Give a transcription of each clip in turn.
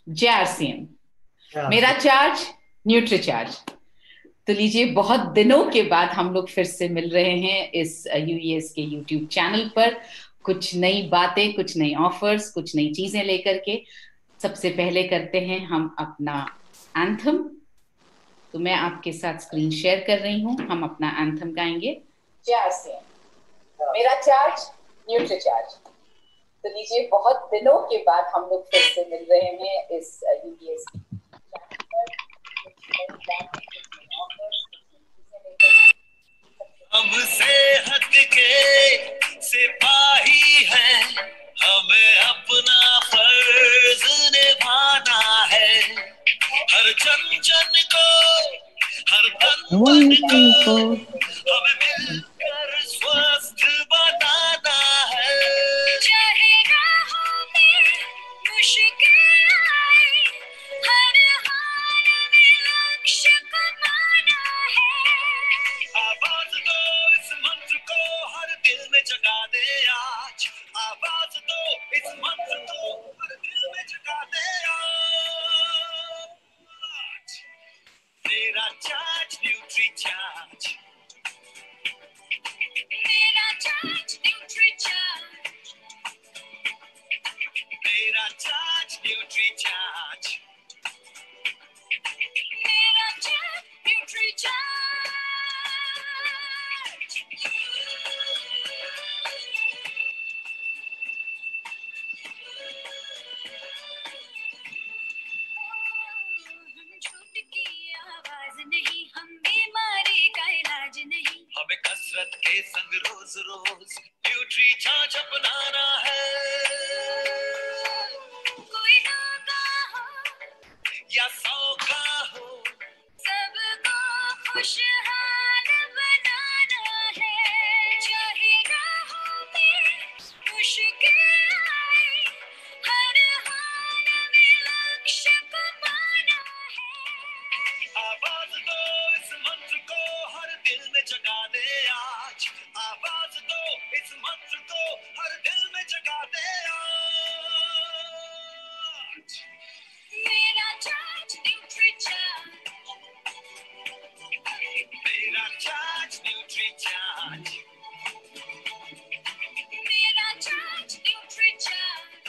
जय आरसीएम। मेरा charge nutri charge. तो लीजिए, बहुत दिनों के बाद हम लोग फिर से मिल रहे हैं इस यूएस के यूट्यूब चैनल पर, कुछ नई बातें, कुछ नई ऑफर्स, कुछ नई चीजें लेकर के। सबसे पहले करते हैं हम अपना एंथम। तो मैं आपके साथ स्क्रीन शेयर कर रही हूं, हम अपना एंथम गाएंगे। जय आरसीएम। मेरा चार्ज न्यूट्री चार्ज। तो लीजिए, बहुत दिनों के बाद हम लोग फिर से मिल रहे हैं इस यूएस के हमसे हटके सिपाही हैं, हमें अपना फर्ज निभाना है। हर जन जन को, हर तन मन को हमें मिलकर स्वस्थ बनाना है। चाहे राहों में मुश्किल आए, हर हाल में लक्ष्य को पाना है। आवाज दो इस मंत्र को, हर दिल में जगा दे आज। आवाज दो इस मंत्र को, हर दिल में जगा दे आज। मेरा चार्ज न्यूट्री चार्ज, मेरा चार्ज न्यूट्री चार्ज, मेरा चार्ज न्यूट्री चार्ज, मेरा चार्ज न्यूट्री चार्ज। हम झूठ की आवाज नहीं, हम बीमारी का इलाज नहीं, हमें कसरत के संग रोज रोज न्यूट्री चार्ज अपनाना है। कोई 2 का हो या 100 का हो, सबको खुशहाल बनाना है। चाहे राहों में मुश्किल आए, हर हाल में लक्ष्य को पाना है। आवाज दो इस मंत्र को, हर दिल में जगा दे आज। आवाज दो इस मंत्र को, हर दिल में जगा दे आज। मेरा चार्ज न्यूट्री चार्ज, मेरा चार्ज न्यूट्री चार्ज, मेरा चार्ज न्यूट्री चार्ज,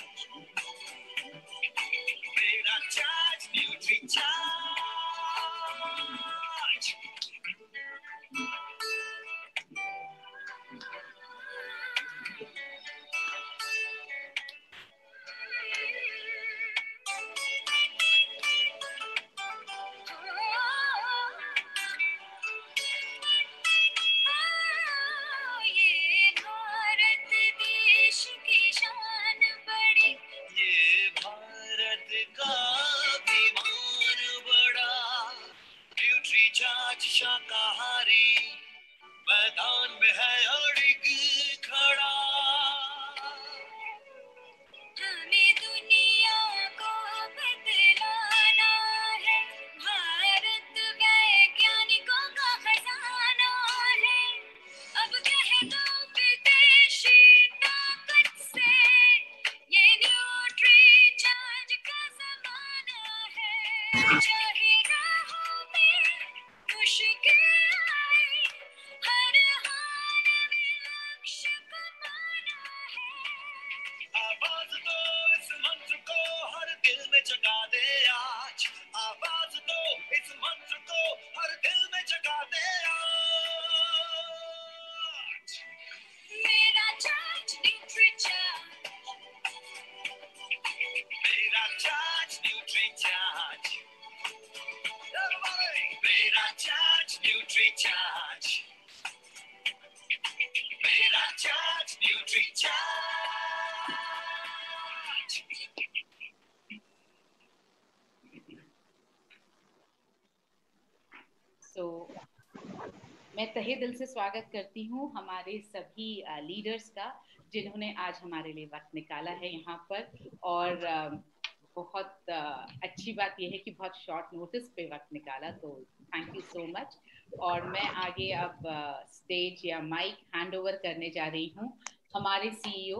मेरा चार्ज न्यूट्री चार्ज। ये भारत देश की शान बड़ी, ये भारत का अभिमान बड़ा। न्यूट्री चार्ज शाकाहारी मैदान में है अड़िग खड़ा। हमें दुनिया को बदलाना है, भारत वैज्ञानिकों का खजाना है। अब कह दो विदेशी ताकत से, ये न्यूट्री चार्ज का जमाना है। चाहे राहों में मुश्किल आए, हर हाल में लक्ष्य को पाना है। आवाज दो इस मंत्र को, हर दिल में जगा दे आज। आवाज दो इस मंत्र को, हर दिल में जगा दे आज। मेरा चार्ज न्यूट्री चार्ज, मेरा चार्ज न्यूट्री चार्ज, मेरा चार्ज न्यूट्री चार्ज, मेरा चार्ज न्यूट्री चार्ज। मैं तहे दिल से स्वागत करती हूँ हमारे सभी लीडर्स का, जिन्होंने आज हमारे लिए वक्त निकाला है यहाँ पर। और बहुत अच्छी बात यह है कि बहुत शॉर्ट नोटिस पे वक्त निकाला, तो थैंक यू सो मच। और मैं आगे अब स्टेज या माइक हैंड ओवर करने जा रही हूँ हमारे सीईओ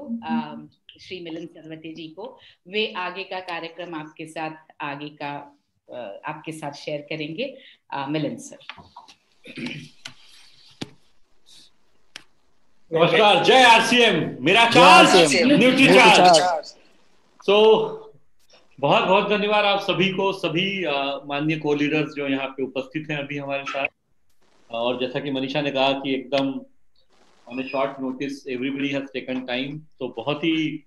श्री मिलन सरवटे जी को, वे आगे का कार्यक्रम आपके साथ शेयर करेंगे। मिलन सर। नमस्कार, जय आरसीएम, मेरा चार्ज, न्यूट्री चार्ज। सो बहुत बहुत धन्यवाद आप सभी को, सभी माननीय को लीडर्स जो यहाँ पे उपस्थित हैं अभी हमारे साथ। और जैसा कि मनीषा ने कहा कि एकदम on A short notice everybody has taken time, तो बहुत ही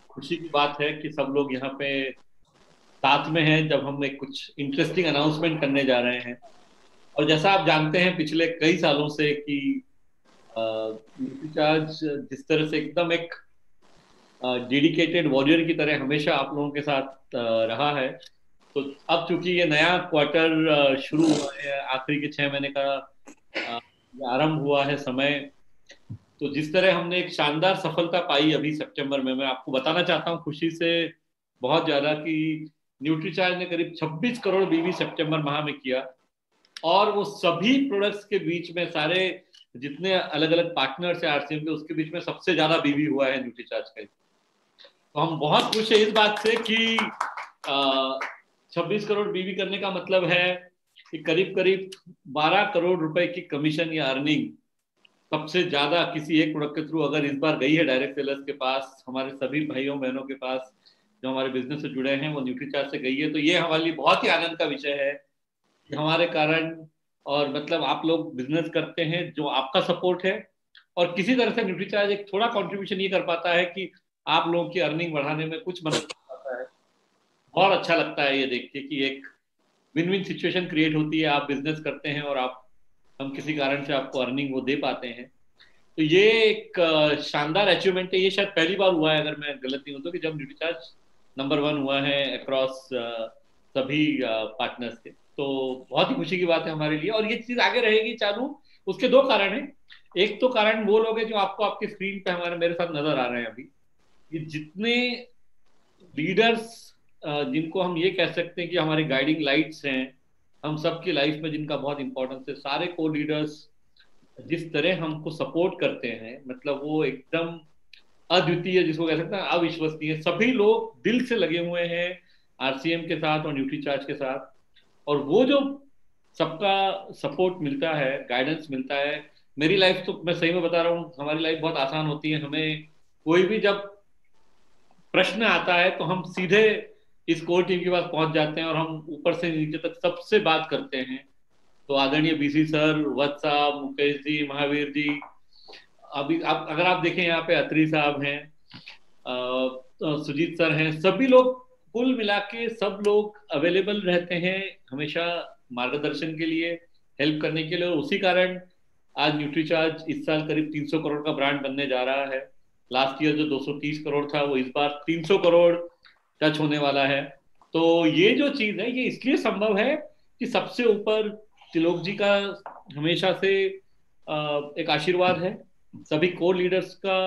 खुशी की बात है कि सब लोग यहाँ पे साथ में हैं जब हम एक कुछ इंटरेस्टिंग अनाउंसमेंट करने जा रहे हैं। और जैसा आप जानते हैं पिछले कई सालों से कि न्यूट्री चार्ज जिस तरह से एकदम एक डेडिकेटेड वॉरियर की तरह हमेशा आप लोगों के साथ रहा है, तो अब चूंकि ये नया क्वार्टर शुरू हुआ है, आखिरी के 6 महीने का आरंभ हुआ है समय, तो जिस तरह हमने एक शानदार सफलता पाई अभी सितंबर में, मैं आपको बताना चाहता हूँ खुशी से बहुत ज्यादा कि न्यूट्री चार्ज ने करीब 26 करोड़ बीवी सितंबर माह में किया। और वो सभी प्रोडक्ट्स के बीच में सारे जितने अलग अलग पार्टनर्स है आरसीएम के, उसके बीच में सबसे ज्यादा बीवी हुआ है न्यूट्री चार्ज का। तो हम बहुत खुश है इस बात से कि 26 करोड़ बीवी करने का मतलब है कि करीब करीब 12 करोड़ रुपए की कमीशन या अर्निंग सबसे ज्यादा किसी एक प्रोडक्ट के थ्रू अगर इस बार गई है डायरेक्ट सेलर्स के पास, हमारे सभी भाइयों बहनों के पास जो हमारे बिजनेस से जुड़े हैं, वो न्यूट्री चार्ज से गई है। तो ये हमारे लिए बहुत ही आनंद का विषय है कि हमारे कारण, और मतलब आप लोग बिजनेस करते हैं, जो आपका सपोर्ट है, और किसी तरह से न्यूट्री चार्ज एक थोड़ा कंट्रीब्यूशन ये कर पाता है कि आप लोगों की अर्निंग बढ़ाने में कुछ मदद कर पाता है। बहुत अच्छा लगता है ये देख के कि एक विन विन सिचुएशन क्रिएट होती है, आप बिजनेस करते हैं और हम किसी कारण से आपको अर्निंग वो दे पाते हैं। तो ये एक शानदार अचीवमेंट है। ये शायद पहली बार हुआ है, अगर मैं गलत नहीं हूं तो, कि जब न्यूट्री चार्ज नंबर 1 हुआ है अक्रॉस सभी पार्टनर्स के। तो बहुत ही खुशी की बात है हमारे लिए, और ये चीज आगे रहेगी चालू। उसके 2 कारण हैं। एक तो कारण वो लोग हैं जो आपको आपकी स्क्रीन पे मेरे साथ नजर आ रहे हैं अभी, ये जितने लीडर्स जिनको हम ये कह सकते हैं कि हमारे गाइडिंग लाइट्स हैं हम सबकी लाइफ में, जिनका बहुत इंपॉर्टेंस है, सारे को लीडर्स जिस तरह हमको सपोर्ट करते हैं, मतलब वो एकदम अद्वितीय, जिसको कह सकते हैं अविश्वसनीय। सभी लोग दिल से लगे हुए हैं आरसीएम के साथ और न्यूट्री चार्ज के साथ, और वो जो सबका सपोर्ट मिलता है, गाइडेंस मिलता है, मेरी लाइफ तो मैं सही में बता रहा हूँ, हमारी लाइफ बहुत आसान होती है। हमें कोई भी जब प्रश्न आता है तो हम सीधे इस कोर टीम के पास पहुंच जाते हैं और हम ऊपर से नीचे तक सबसे बात करते हैं। तो आदरणीय बीसी सर, वत्स साहब, मुकेश जी, महावीर जी, अभी अगर आप देखें यहाँ पे अत्री साहब हैं, सुजीत सर हैं, सभी लोग कुल मिला के सब लोग अवेलेबल रहते हैं हमेशा मार्गदर्शन के लिए, हेल्प करने के लिए। और उसी कारण आज न्यूट्री चार्ज इस साल करीब 300 करोड़ का ब्रांड बनने जा रहा है। लास्ट ईयर जो 230 करोड़ था वो इस बार 300 करोड़ टच होने वाला है। तो ये जो चीज है ये इसलिए संभव है कि सबसे ऊपर त्रिलोक जी का हमेशा से एक आशीर्वाद है, सभी कोर लीडर्स का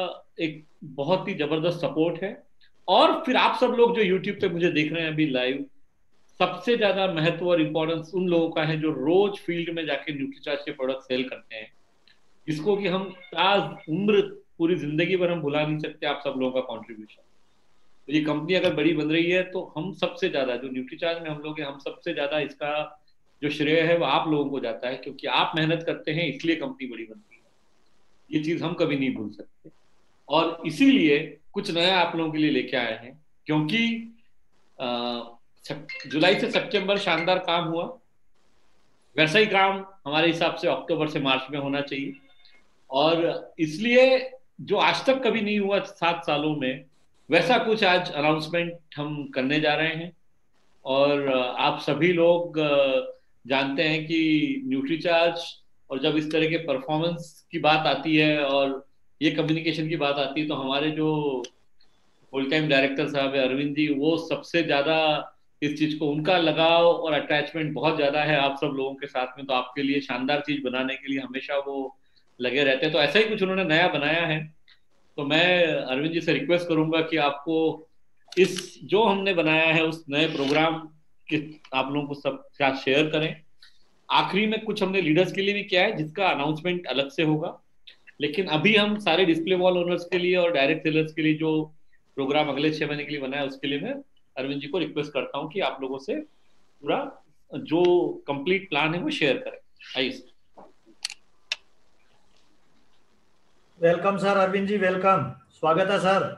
एक बहुत ही जबरदस्त सपोर्ट है, और फिर आप सब लोग जो यूट्यूब पे मुझे देख रहे हैं अभी लाइव, सबसे ज्यादा महत्व और इंपॉर्टेंस उन लोगों का है जो रोज फील्ड में जाके न्यूट्री चार्ज के प्रोडक्ट सेल करते हैं, जिसको कि हम आज उम्र पूरी जिंदगी भर हम भुला नहीं सकते आप सब लोगों का कॉन्ट्रीब्यूशन। तो ये कंपनी अगर बड़ी बन रही है तो हम सबसे ज्यादा, जो न्यूट्री चार्ज में हम लोग हैं, हम सबसे ज्यादा इसका जो श्रेय है वो आप लोगों को जाता है, क्योंकि आप मेहनत करते हैं इसलिए कंपनी बड़ी बनती है। ये चीज हम कभी नहीं भूल सकते, और इसीलिए कुछ नया आप लोगों के लिए लेके आए हैं। क्योंकि जुलाई से सितंबर शानदार काम हुआ, वैसा ही काम हमारे हिसाब से अक्टूबर से मार्च में होना चाहिए, और इसलिए जो आज तक कभी नहीं हुआ 7 सालों में, वैसा कुछ आज अनाउंसमेंट हम करने जा रहे हैं। और आप सभी लोग जानते हैं कि न्यूट्री चार्ज, और जब इस तरह के परफॉर्मेंस की बात आती है और ये कम्युनिकेशन की बात आती है, तो हमारे जो फुल टाइम डायरेक्टर साहब है अरविंद जी, वो सबसे ज्यादा इस चीज को, उनका लगाव और अटैचमेंट बहुत ज्यादा है आप सब लोगों के साथ में। तो आपके लिए शानदार चीज बनाने के लिए हमेशा वो लगे रहते हैं। तो ऐसा ही कुछ उन्होंने नया बनाया है। तो मैं अरविंद जी से रिक्वेस्ट करूंगा कि आपको इस जो हमने बनाया है उस नए प्रोग्राम के आप लोगों को सब साथ शेयर करें। आखिरी में कुछ हमने लीडर्स के लिए भी किया है जिसका अनाउंसमेंट अलग से होगा, लेकिन अभी हम सारे डिस्प्ले वॉल ओनर्स के लिए और डायरेक्ट सेलर्स के लिए जो प्रोग्राम अगले 6 महीने के लिए बनाया, उसके लिए मैं अरविंद जी को रिक्वेस्ट करता हूँ कि आप लोगों से पूरा जो कंप्लीट प्लान है वो शेयर करें। आइए। Welcome sir, Arvind ji welcome, स्वागत है sir.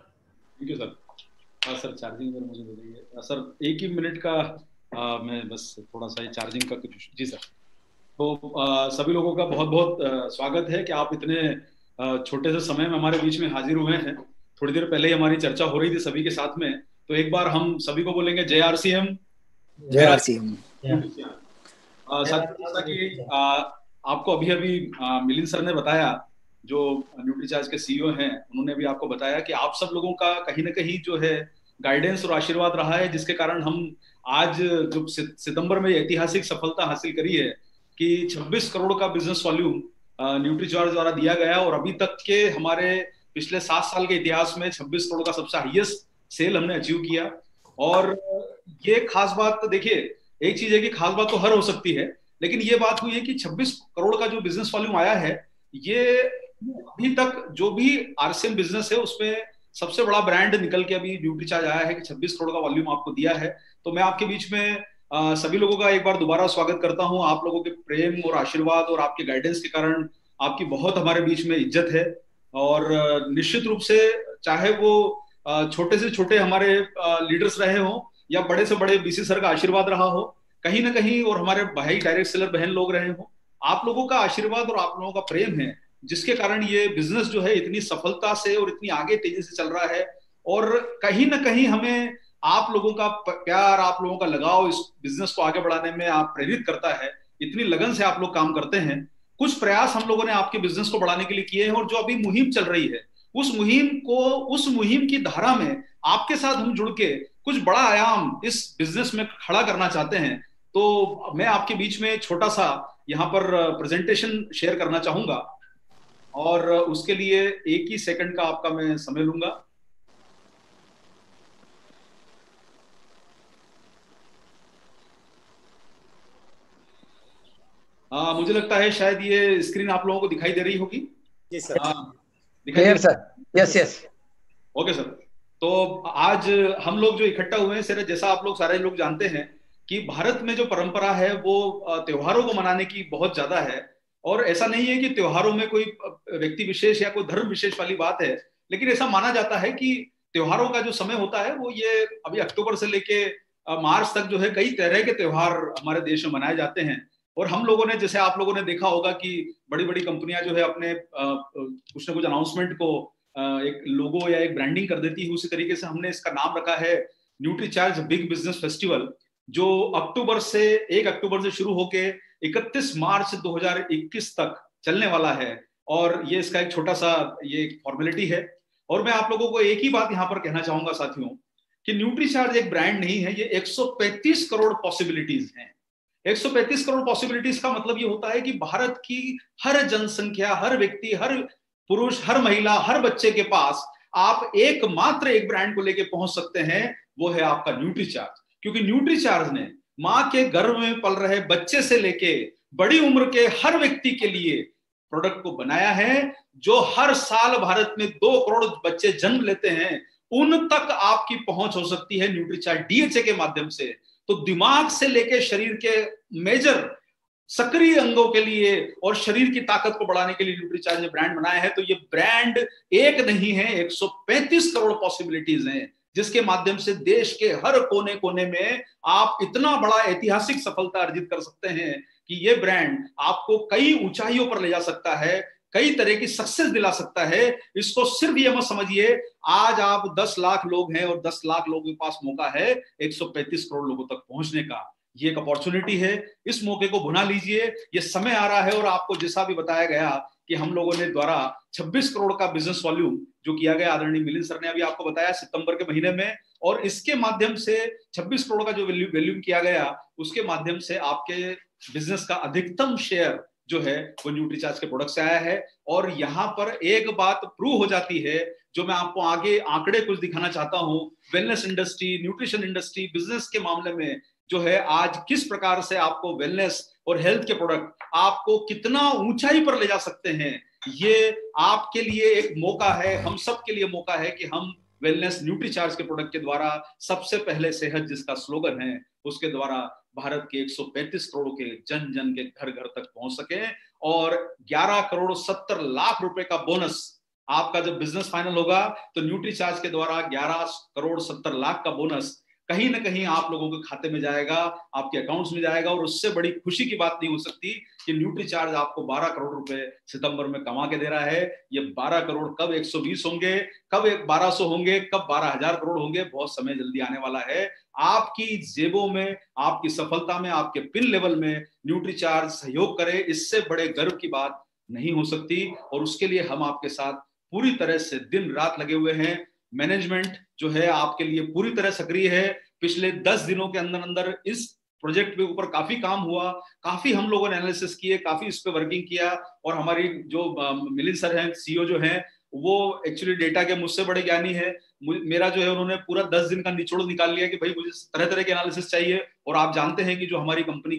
Thank you sir. Sir charging इधर मुझे दे दीजिए सर, 1 ही मिनट का मैं बस थोड़ा सा चार्जिंग का कुछ। जी सर। तो सभी लोगों का बहुत बहुत स्वागत है कि आप इतने छोटे से समय में हमारे बीच में हाजिर हुए हैं। थोड़ी देर पहले ही हमारी चर्चा हो रही थी सभी के साथ में, तो एक बार हम सभी को बोलेंगे जय आरसीएम। जय आरसीएम। साथ जैसा कि आपको अभी अभी मिलिंद सर ने बताया, जो न्यूट्रीचार्ज के सीईओ हैं, उन्होंने भी आपको बताया कि आप सब लोगों का कहीं ना कहीं जो है गाइडेंस और आशीर्वाद रहा है, जिसके कारण हम आज जो सितंबर में ऐतिहासिक सफलता हासिल करी है कि 26 करोड़ का बिजनेस वॉल्यूम न्यूट्रीचार्ज द्वारा दिया गया, और अभी तक के हमारे पिछले 7 साल के इतिहास में 26 करोड़ का सबसे हाईएस्ट सेल हमने अचीव किया। और ये खास बात देखिए, एक चीज है कि खास बात तो हर हो सकती है, लेकिन ये बात हुई है कि 26 करोड़ का जो बिजनेस वॉल्यूम आया है, ये अभी तक जो भी आरसीएम बिजनेस है उसमें सबसे बड़ा ब्रांड निकल के अभी न्यूट्रीचार्ज आया है कि 26 करोड़ का वॉल्यूम आपको दिया है। तो मैं आपके बीच में सभी लोगों का एक बार दोबारा स्वागत करता हूं। आप लोगों के प्रेम और आशीर्वाद और आपके गाइडेंस के कारण आपकी बहुत हमारे बीच में इज्जत है। और निश्चित रूप से चाहे वो छोटे से छोटे हमारे लीडर्स रहे हो या बड़े से बड़े बीसी सर का आशीर्वाद रहा हो कहीं ना कहीं, और हमारे भाई डायरेक्ट सेलर बहन लोग रहे हो, आप लोगों का आशीर्वाद और आप लोगों का प्रेम है जिसके कारण ये बिजनेस जो है इतनी सफलता से और इतनी आगे तेजी से चल रहा है। और कहीं ना कहीं हमें आप लोगों का प्यार, आप लोगों का लगाव इस बिजनेस को आगे बढ़ाने में आप प्रेरित करता है। इतनी लगन से आप लोग काम करते हैं। कुछ प्रयास हम लोगों ने आपके बिजनेस को बढ़ाने के लिए किए हैं, और जो अभी मुहिम चल रही है उस मुहिम की धारा में आपके साथ हम जुड़ के कुछ बड़ा आयाम इस बिजनेस में खड़ा करना चाहते हैं। तो मैं आपके बीच में छोटा सा यहाँ पर प्रेजेंटेशन शेयर करना चाहूंगा, और उसके लिए 1 ही सेकंड का आपका मैं समय लूंगा। मुझे लगता है शायद ये स्क्रीन आप लोगों को दिखाई दे रही होगी। जी सर। दिखाई sir. Yes yes. Okay sir. तो आज हम लोग जो इकट्ठा हुए हैं सर, जैसा आप लोग सारे लोग जानते हैं कि भारत में जो परंपरा है वो त्योहारों को मनाने की बहुत ज्यादा है। और ऐसा नहीं है कि त्योहारों में कोई व्यक्ति विशेष या कोई धर्म विशेष वाली बात है, लेकिन ऐसा माना जाता है कि त्योहारों का जो समय होता है वो ये अभी अक्टूबर से लेके मार्च तक जो है कई तरह के त्योहार हमारे देश में मनाए जाते हैं। और हम लोगों ने, जैसे आप लोगों ने देखा होगा कि बड़ी बड़ी कंपनियां जो है अपने कुछ ना कुछ अनाउंसमेंट को एक लोगो या एक ब्रांडिंग कर देती है, उसी तरीके से हमने इसका नाम रखा है न्यूट्रीचार्ज बिग बिजनेस फेस्टिवल, जो 1 अक्टूबर से शुरू होके 31 मार्च 2021 तक चलने वाला है। और ये इसका एक छोटा सा ये फॉर्मेलिटी है। और मैं आप लोगों को एक ही बात यहाँ पर कहना चाहूंगा साथियों, कि न्यूट्रीचार्ज एक ब्रांड नहीं है, ये 135 करोड़ पॉसिबिलिटीज हैं। 135 करोड़ पॉसिबिलिटीज का मतलब ये होता है कि भारत की हर जनसंख्या, हर व्यक्ति, हर पुरुष, हर महिला, हर बच्चे के पास आप एकमात्र एक ब्रांड को लेके पहुंच सकते हैं, वो है आपका न्यूट्रीचार्ज। क्योंकि न्यूट्रीचार्ज ने मां के गर्भ में पल रहे बच्चे से लेके बड़ी उम्र के हर व्यक्ति के लिए प्रोडक्ट को बनाया है। जो हर साल भारत में 2 करोड़ बच्चे जन्म लेते हैं, उन तक आपकी पहुंच हो सकती है न्यूट्रीचार्ज डीएचए के माध्यम से। तो दिमाग से लेके शरीर के मेजर सक्रिय अंगों के लिए और शरीर की ताकत को बढ़ाने के लिए न्यूट्रीचार्ज ने ब्रांड बनाया है। तो ये ब्रांड एक नहीं है, 135 करोड़ पॉसिबिलिटीज हैं, जिसके माध्यम से देश के हर कोने कोने में आप इतना बड़ा ऐतिहासिक सफलता अर्जित कर सकते हैं कि ये ब्रांड आपको कई ऊंचाइयों पर ले जा सकता है, कई तरह की सक्सेस दिला सकता है। इसको सिर्फ ये मत समझिए आज आप 10 लाख लोग हैं और 10 लाख लोगों के पास मौका है 135 करोड़ लोगों तक पहुंचने का। ये एक अपॉर्चुनिटी है, इस मौके को भुना लीजिए। ये समय आ रहा है, और आपको जैसा भी बताया गया कि हम लोगों ने द्वारा 26 करोड़ का बिजनेस वॉल्यूम जो किया गया, आदरणीय मिलिंद सर ने अभी आपको बताया सितंबर के महीने में, और इसके माध्यम से 26 करोड़ का जो वॉल्यूम किया गया, उसके माध्यम से आपके बिजनेस का अधिकतम शेयर जो है वो न्यूट्रीचार्ज के प्रोडक्ट से आया है। और यहाँ पर एक बात प्रूव हो जाती है, जो मैं आपको आगे आंकड़े कुछ दिखाना चाहता हूँ। Wellness industry, nutrition industry, business के मामले में जो है आज किस प्रकार से आपको वेलनेस और हेल्थ के प्रोडक्ट आपको कितना ऊंचाई पर ले जा सकते हैं, ये आपके लिए एक मौका है, हम सब के लिए मौका है कि हम वेलनेस न्यूट्रीचार्ज के प्रोडक्ट के द्वारा सबसे पहले सेहत जिसका स्लोगन है उसके द्वारा भारत के 135 करोड़ के जन जन के घर घर तक पहुंच सके और 11 करोड़ 70 लाख रुपए का बोनस आपका जब बिजनेस फाइनल होगा तो न्यूट्रीचार्ज के द्वारा 11 करोड़ 70 लाख का बोनस कहीं ना कहीं आप लोगों के खाते में जाएगा, आपके अकाउंट्स में जाएगा। और उससे बड़ी खुशी की बात नहीं हो सकती कि न्यूट्रीचार्ज आपको 12 करोड़ रुपए सितंबर में कमा के दे रहा है। ये 12 करोड़ कब 120 होंगे, कब 1200 होंगे, कब 12,000 करोड़ होंगे, बहुत समय जल्दी आने वाला है। आपकी जेबों में, आपकी सफलता में, आपके पिन लेवल में न्यूट्रीचार्ज सहयोग करे, इससे बड़े गर्व की बात नहीं हो सकती। और उसके लिए हम आपके साथ पूरी तरह से दिन रात लगे हुए हैं। मैनेजमेंट जो है आपके लिए पूरी तरह सक्रिय है। पिछले 10 दिनों के अंदर अंदर इस प्रोजेक्ट के ऊपर काफी काम हुआ, काफी हम लोगों ने एनालिसिस किए, काफी इस पे वर्किंग किया। और हमारी जो मिलिंद सर हैं, सीईओ जो हैं, वो एक्चुअली डेटा के मुझसे बड़े ज्ञानी है। मेरा जो है उन्होंने पूरा 10 दिन का निचोड़ निकाल लिया कि भाई मुझे तरह तरह के एनालिसिस चाहिए। और आप जानते हैं कि जो हमारी कंपनी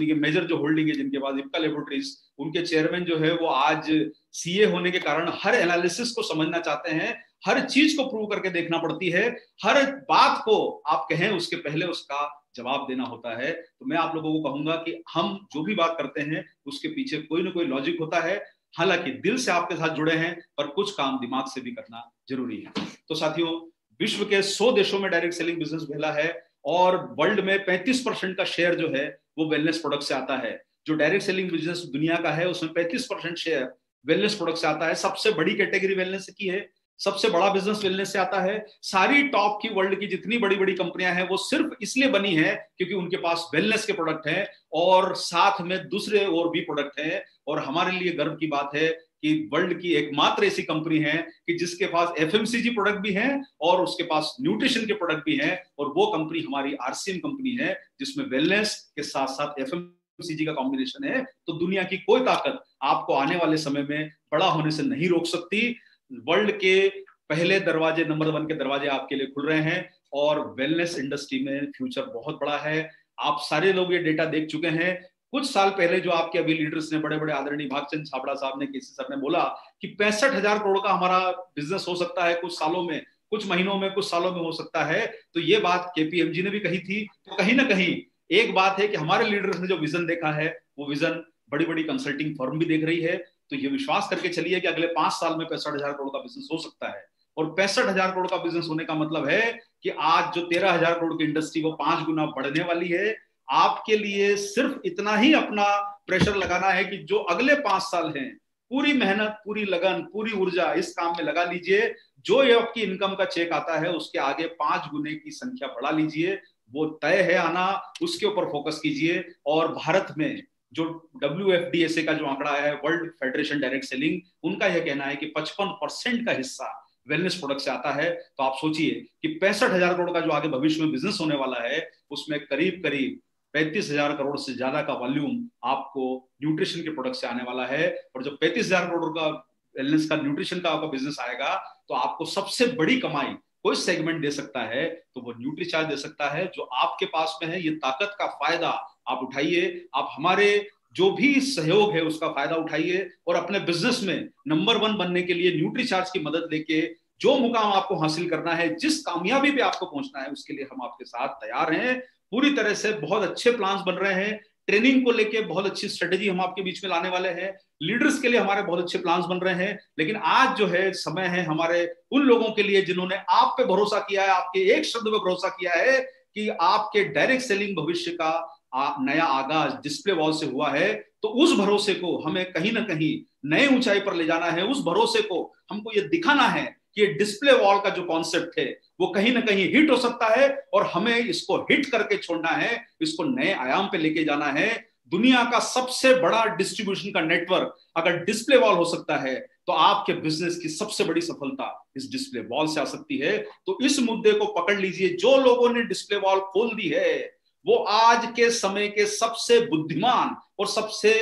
के मेजर जो होल्डिंग है जिनके पास इप्का लेबोरेटरीज, उनके चेयरमैन जो है वो आज सीए होने के कारण हर एनालिसिस को समझना चाहते हैं, हर चीज को प्रूव करके देखना पड़ती है, हर बात को आप कहें उसके पहले उसका जवाब देना होता है। तो मैं आप लोगों को कहूंगा कि हम जो भी बात करते हैं उसके पीछे कोई ना कोई लॉजिक होता है। हालांकि दिल से आपके साथ जुड़े हैं पर कुछ काम दिमाग से भी करना जरूरी है। तो साथियों, विश्व के 100 देशों में डायरेक्ट सेलिंग बिजनेस फैला है और वर्ल्ड में 35% का शेयर जो है वो वेलनेस प्रोडक्ट से आता है। जो डायरेक्ट सेलिंग बिजनेस दुनिया का है उसमें 35% शेयर वेलनेस प्रोडक्ट से आता है। सबसे बड़ी कैटेगरी वेलनेस की है, सबसे बड़ा बिजनेस वेलनेस से आता है। सारी टॉप की वर्ल्ड की जितनी बड़ी बड़ी कंपनियां हैं वो सिर्फ इसलिए बनी है क्योंकि उनके पास वेलनेस के प्रोडक्ट हैं और साथ में दूसरे और भी प्रोडक्ट हैं। और हमारे लिए गर्व की बात है कि वर्ल्ड की एकमात्र ऐसी कंपनी है कि जिसके पास एफएमसीजी प्रोडक्ट भी हैं और उसके पास न्यूट्रिशन के प्रोडक्ट भी हैं। और वो कंपनी हमारी आरसीएम कंपनी है जिसमें वेलनेस के साथ साथ एफएमसीजी का कॉम्बिनेशन है। तो दुनिया की कोई ताकत आपको आने वाले समय में बड़ा होने से नहीं रोक सकती। वर्ल्ड के पहले दरवाजे, नंबर 1 के दरवाजे आपके लिए खुल रहे हैं और वेलनेस इंडस्ट्री में फ्यूचर बहुत बड़ा है। आप सारे लोग ये डेटा देख चुके हैं। कुछ साल पहले जो आपके अभी लीडर्स ने, बड़े बड़े आदरणीय भागचंद छाबड़ा साहब ने, केसी सर ने बोला कि 65,000 करोड़ का हमारा बिजनेस हो सकता है कुछ सालों में, कुछ महीनों में, कुछ सालों में हो सकता है। तो ये बात केपीएमजी ने भी कही थी। तो कहीं ना कहीं एक बात है कि हमारे लीडर्स ने जो विजन देखा है वो विजन बड़ी बड़ी कंसल्टिंग फर्म भी देख रही है। तो ये विश्वास करके चलिए कि अगले 5 साल में 65,000 करोड़ का बिजनेस हो सकता है। और 65,000 करोड़ का बिजनेस होने का मतलब है कि आज जो 13,000 करोड़ की इंडस्ट्री वो 5 गुना बढ़ने वाली है। आपके लिए सिर्फ इतना ही अपना प्रेशर लगाना है कि जो अगले 5 साल हैं पूरी मेहनत, पूरी लगन, पूरी ऊर्जा इस काम में लगा लीजिए। जो ये आपकी इनकम का चेक आता है उसके आगे 5 गुने की संख्या बढ़ा लीजिए। वो तय है आना, उसके ऊपर फोकस कीजिए। और भारत में जो WFDSA का जो आंकड़ा है, वर्ल्ड फेडरेशन डायरेक्ट सेलिंग, उनका यह कहना है कि 55% का हिस्सा वेलनेस प्रोडक्ट से आता है। तो आप सोचिए कि 65,000 करोड़ का जो आगे भविष्य में बिजनेस होने वाला है उसमें करीब करीब 35,000 करोड़ से ज्यादा का वॉल्यूम आपको न्यूट्रिशन के प्रोडक्ट से आने वाला है। और जब 35,000 करोड़ का वेलनेस का, न्यूट्रिशन का आपका बिजनेस आएगा तो आपको सबसे बड़ी कमाई कोई सेगमेंट दे सकता है तो वो न्यूट्रीचार्ज दे सकता है। जो आपके पास में है ये ताकत का फायदा आप उठाइए। आप हमारे जो भी सहयोग है उसका फायदा उठाइए और अपने बिजनेस में नंबर 1 बनने के लिए न्यूट्रीचार्ज की मदद लेके जो मुकाम आपको हासिल करना है, जिस कामयाबी पे आपको पहुंचना है, उसके लिए हम आपके साथ तैयार हैं पूरी तरह से। बहुत अच्छे प्लान्स बन रहे हैं। ट्रेनिंग को लेके बहुत अच्छी स्ट्रेटेजी हम आपके बीच में लाने वाले हैं। लीडर्स के लिए हमारे बहुत अच्छे प्लान्स बन रहे हैं। लेकिन आज जो है समय है हमारे उन लोगों के लिए जिन्होंने आप पे भरोसा किया है, आपके एक शब्द पे भरोसा किया है कि आपके डायरेक्ट सेलिंग भविष्य का नया आगाज डिस्प्ले वॉल से हुआ है। तो उस भरोसे को हमें कहीं ना कहीं नए ऊंचाई पर ले जाना है। उस भरोसे को हमको ये दिखाना है कि डिस्प्ले वॉल का जो कॉन्सेप्ट है वो कहीं ना कहीं हिट हो सकता है और हमें इसको हिट करके छोड़ना है, इसको नए आयाम पे लेके जाना है। दुनिया का सबसे बड़ा डिस्ट्रीब्यूशन का नेटवर्क अगर डिस्प्ले वॉल हो सकता है तो आपके बिजनेस की सबसे बड़ी सफलता इस डिस्प्ले वॉल से आ सकती है। तो इस मुद्दे को पकड़ लीजिए। जो लोगों ने डिस्प्ले वॉल खोल दी है वो आज के समय के सबसे बुद्धिमान और सबसे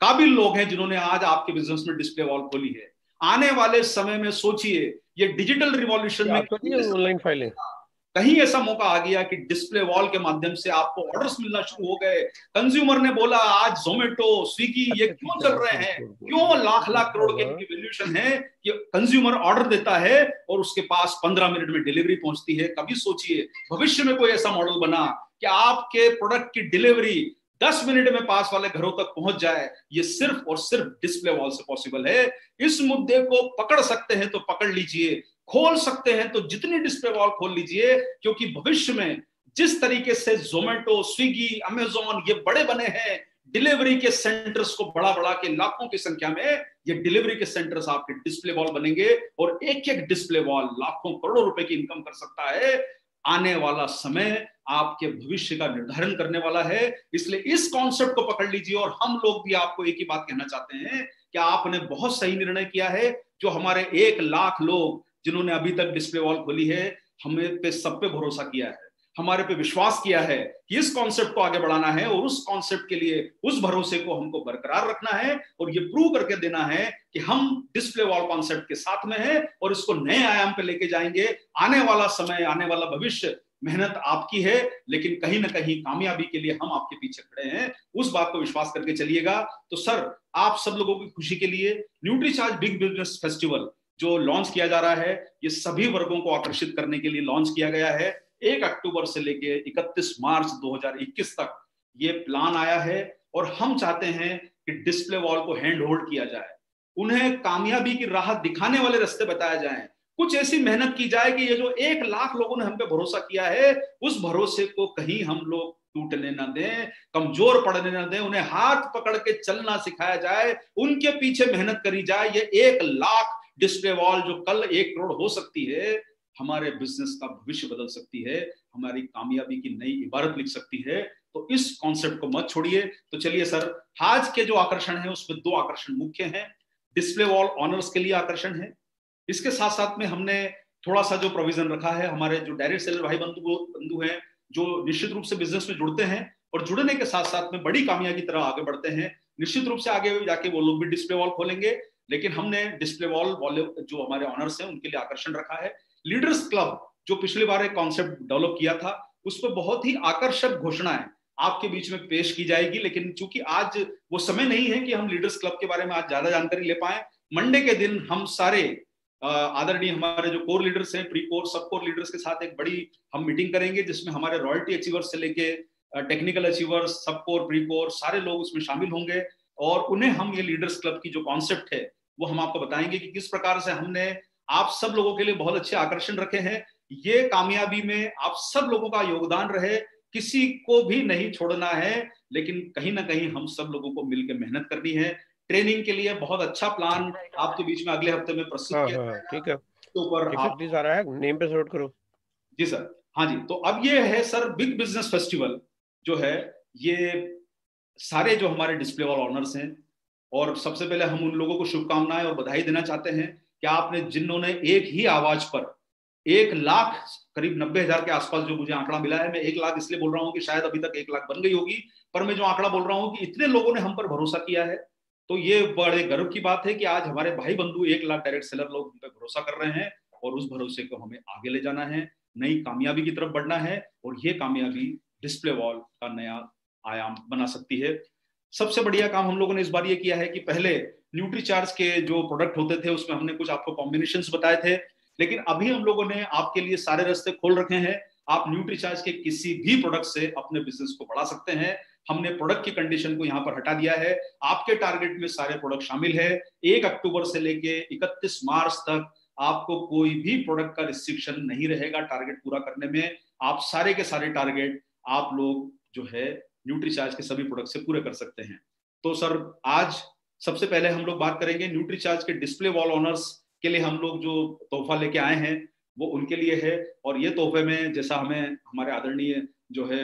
काबिल लोग हैं जिन्होंने आज आपके बिजनेस में डिस्प्ले वॉल खोली है। आने वाले समय में सोचिए ये डिजिटल रिवॉल्यूशन में ऑनलाइन फाइलें कहीं ऐसा मौका आ गया कि डिस्प्ले वॉल के माध्यम से आपको ऑर्डर्स मिलना शुरू हो गए, कंज्यूमर ने बोला आज जोमेटो स्विगी ये क्यों चल रहे हैं, क्यों लाख लाख करोड़ के इनकी वैल्यूएशन है कि कंज्यूमर ऑर्डर देता है और उसके पास 15 मिनट में डिलीवरी पहुंचती है। कभी सोचिए भविष्य में कोई ऐसा मॉडल बना कि आपके प्रोडक्ट की डिलीवरी 10 मिनट में पास वाले घरों तक पहुंच जाए। ये सिर्फ और सिर्फ डिस्प्ले वॉल से पॉसिबल है। इस मुद्दे को पकड़ सकते हैं तो पकड़ लीजिए, खोल सकते हैं तो जितनी डिस्प्ले वॉल खोल लीजिए, क्योंकि भविष्य में जिस तरीके से जोमेटो स्विगी अमेजॉन ये बड़े बने हैं, डिलीवरी के सेंटर्स को बढ़ा बढ़ा के लाखों की संख्या में ये डिलीवरी के सेंटर्स आपके डिस्प्ले वॉल बनेंगे और एक एक डिस्प्ले वॉल लाखों करोड़ों रुपए की इनकम कर सकता है। आने वाला समय आपके भविष्य का निर्धारण करने वाला है। इसलिए इस कॉन्सेप्ट को पकड़ लीजिए और हम लोग भी आपको एक ही बात कहना चाहते हैं कि आपने बहुत सही निर्णय किया है। जो हमारे 1 लाख लोग जिन्होंने अभी तक डिस्प्ले वॉल खोली है, हमें पे सब पे भरोसा किया है, हमारे पे विश्वास किया है कि इस कॉन्सेप्ट को आगे बढ़ाना है और उस कॉन्सेप्ट के लिए उस भरोसे को हमको बरकरार रखना है और ये प्रूव करके देना है कि हम डिस्प्ले वॉल कॉन्सेप्ट के साथ में हैं और इसको नए आयाम पे लेके जाएंगे। आने वाला समय, आने वाला भविष्य, मेहनत आपकी है, लेकिन कहीं ना कहीं कामयाबी के लिए हम आपके पीछे खड़े हैं। उस बात को विश्वास करके चलिएगा। तो सर, आप सब लोगों की खुशी के लिए न्यूट्रीचार्ज बिग बिजनेस फेस्टिवल जो लॉन्च किया जा रहा है, ये सभी वर्गों को आकर्षित करने के लिए लॉन्च किया गया है। 1 अक्टूबर से लेके 31 मार्च 2021 तक ये प्लान आया है और हम चाहते हैं कि डिस्प्ले वॉल को हैंड होल्ड किया जाए, उन्हें कामयाबी की राह दिखाने वाले रास्ते बताए जाएं, कुछ ऐसी मेहनत की जाए कि ये जो 1 लाख लोगों ने हम पे भरोसा किया है, उस भरोसे को कहीं हम लोग टूटने ना दें, कमजोर पड़ने ना दें, उन्हें हाथ पकड़ के चलना सिखाया जाए, उनके पीछे मेहनत करी जाए। ये 1 लाख डिस्प्ले वॉल जो कल 1 करोड़ हो सकती है, हमारे बिजनेस का भविष्य बदल सकती है, हमारी कामयाबी की नई इबारत लिख सकती है। तो इस कॉन्सेप्ट को मत छोड़िए। तो चलिए सर, आज के जो आकर्षण है उसमें 2 आकर्षण मुख्य हैं। डिस्प्ले वॉल ऑनर्स के लिए आकर्षण है, इसके साथ साथ में हमने थोड़ा सा जो प्रोविजन रखा है, हमारे जो डायरेक्ट सेलर भाई बंधु हैं जो निश्चित रूप से बिजनेस में जुड़ते हैं और जुड़ने के साथ साथ में बड़ी कामयाबी की तरह आगे बढ़ते हैं, निश्चित रूप से आगे जाके वो लोग भी डिस्प्ले वॉल खोलेंगे। लेकिन हमने डिस्प्ले वॉल जो हमारे ऑनर्स हैं उनके लिए आकर्षण रखा है। लीडर्स क्लब जो पिछली बार एक कॉन्सेप्ट डेवलप किया था, उस पर बहुत ही आकर्षक घोषणाएं आपके बीच में पेश की जाएगी। लेकिन चूंकि आज वो समय नहीं है कि हम लीडर्स क्लब के बारे में आज ज्यादा जानकारी ले पाए, मंडे के दिन हम सारे आदरणीय हमारे जो कोर लीडर्स हैं, प्री कोर, सब कोर लीडर्स के साथ एक बड़ी हम मीटिंग करेंगे, जिसमें हमारे रॉयल्टी अचीवर्स से लेके टेक्निकल अचीवर्स, सब कोर, प्री कोर, सारे लोग उसमें शामिल होंगे और उन्हें हम ये लीडर्स क्लब की जो कॉन्सेप्ट है वो हम आपको बताएंगे कि किस प्रकार से हमने आप सब लोगों के लिए बहुत अच्छे आकर्षण रखे हैं। ये कामयाबी में आप सब लोगों का योगदान रहे, किसी को भी नहीं छोड़ना है, लेकिन कहीं ना कहीं हम सब लोगों को मिलकर मेहनत करनी है। ट्रेनिंग के लिए बहुत अच्छा प्लान आपके बीच में अगले हफ्ते में प्रस्तुत किया जाएगा। ठीक है, तो ऊपर आप प्लीज आ रहा है, नेम पे नोट करो। जी सर, हाँ जी। तो अब ये है सर, बिग बिजनेस फेस्टिवल जो है, ये सारे जो हमारे डिस्प्ले वॉल ऑनर्स हैं, और सबसे पहले हम उन लोगों को शुभकामनाएं और बधाई देना चाहते हैं कि आपने जिन्होंने एक ही आवाज पर 1 लाख, करीब 90,000 के आसपास जो मुझे आंकड़ा मिला है, मैं 1 लाख इसलिए बोल रहा हूँ कि शायद अभी तक 1 लाख बन गई होगी, पर मैं जो आंकड़ा बोल रहा हूँ कि इतने लोगों ने हम पर भरोसा किया है, तो ये बड़े गर्व की बात है कि आज हमारे भाई बंधु 1 लाख डायरेक्ट सेलर लोग हम पे भरोसा कर रहे हैं और उस भरोसे को हमें आगे ले जाना है, नई कामयाबी की तरफ बढ़ना है और ये कामयाबी डिस्प्ले वॉल का नया आयाम बना सकती है। सबसे बढ़िया काम हम लोगों ने इस बार ये किया है कि पहले न्यूट्रीचार्ज के जो प्रोडक्ट होते थे उसमें हमने कुछ आपको कॉम्बिनेशंस बताए थे, लेकिन अभी हम लोगों ने आपके लिए सारे रास्ते खोल रखे हैं। आप न्यूट्रीचार्ज के किसी भी प्रोडक्ट से अपने बिजनेस को बढ़ा सकते हैं। हमने प्रोडक्ट की कंडीशन को यहाँ पर हटा दिया है, आपके टारगेट में सारे प्रोडक्ट शामिल है। 1 अक्टूबर से लेके 31 मार्च तक आपको कोई भी प्रोडक्ट का रिस्ट्रिक्शन नहीं रहेगा टारगेट पूरा करने में। आप सारे के सारे टारगेट आप लोग जो है न्यूट्रीचार्ज के सभी प्रोडक्ट से पूरे कर सकते हैं। तो सर, आज सबसे पहले हम लोग बात करेंगे न्यूट्रीचार्ज के डिस्प्ले वॉल ऑनर्स के लिए हम लोग जो तोहफा लेके आए हैं वो उनके लिए है। और ये तोहफे में, जैसा हमें हमारे आदरणीय जो है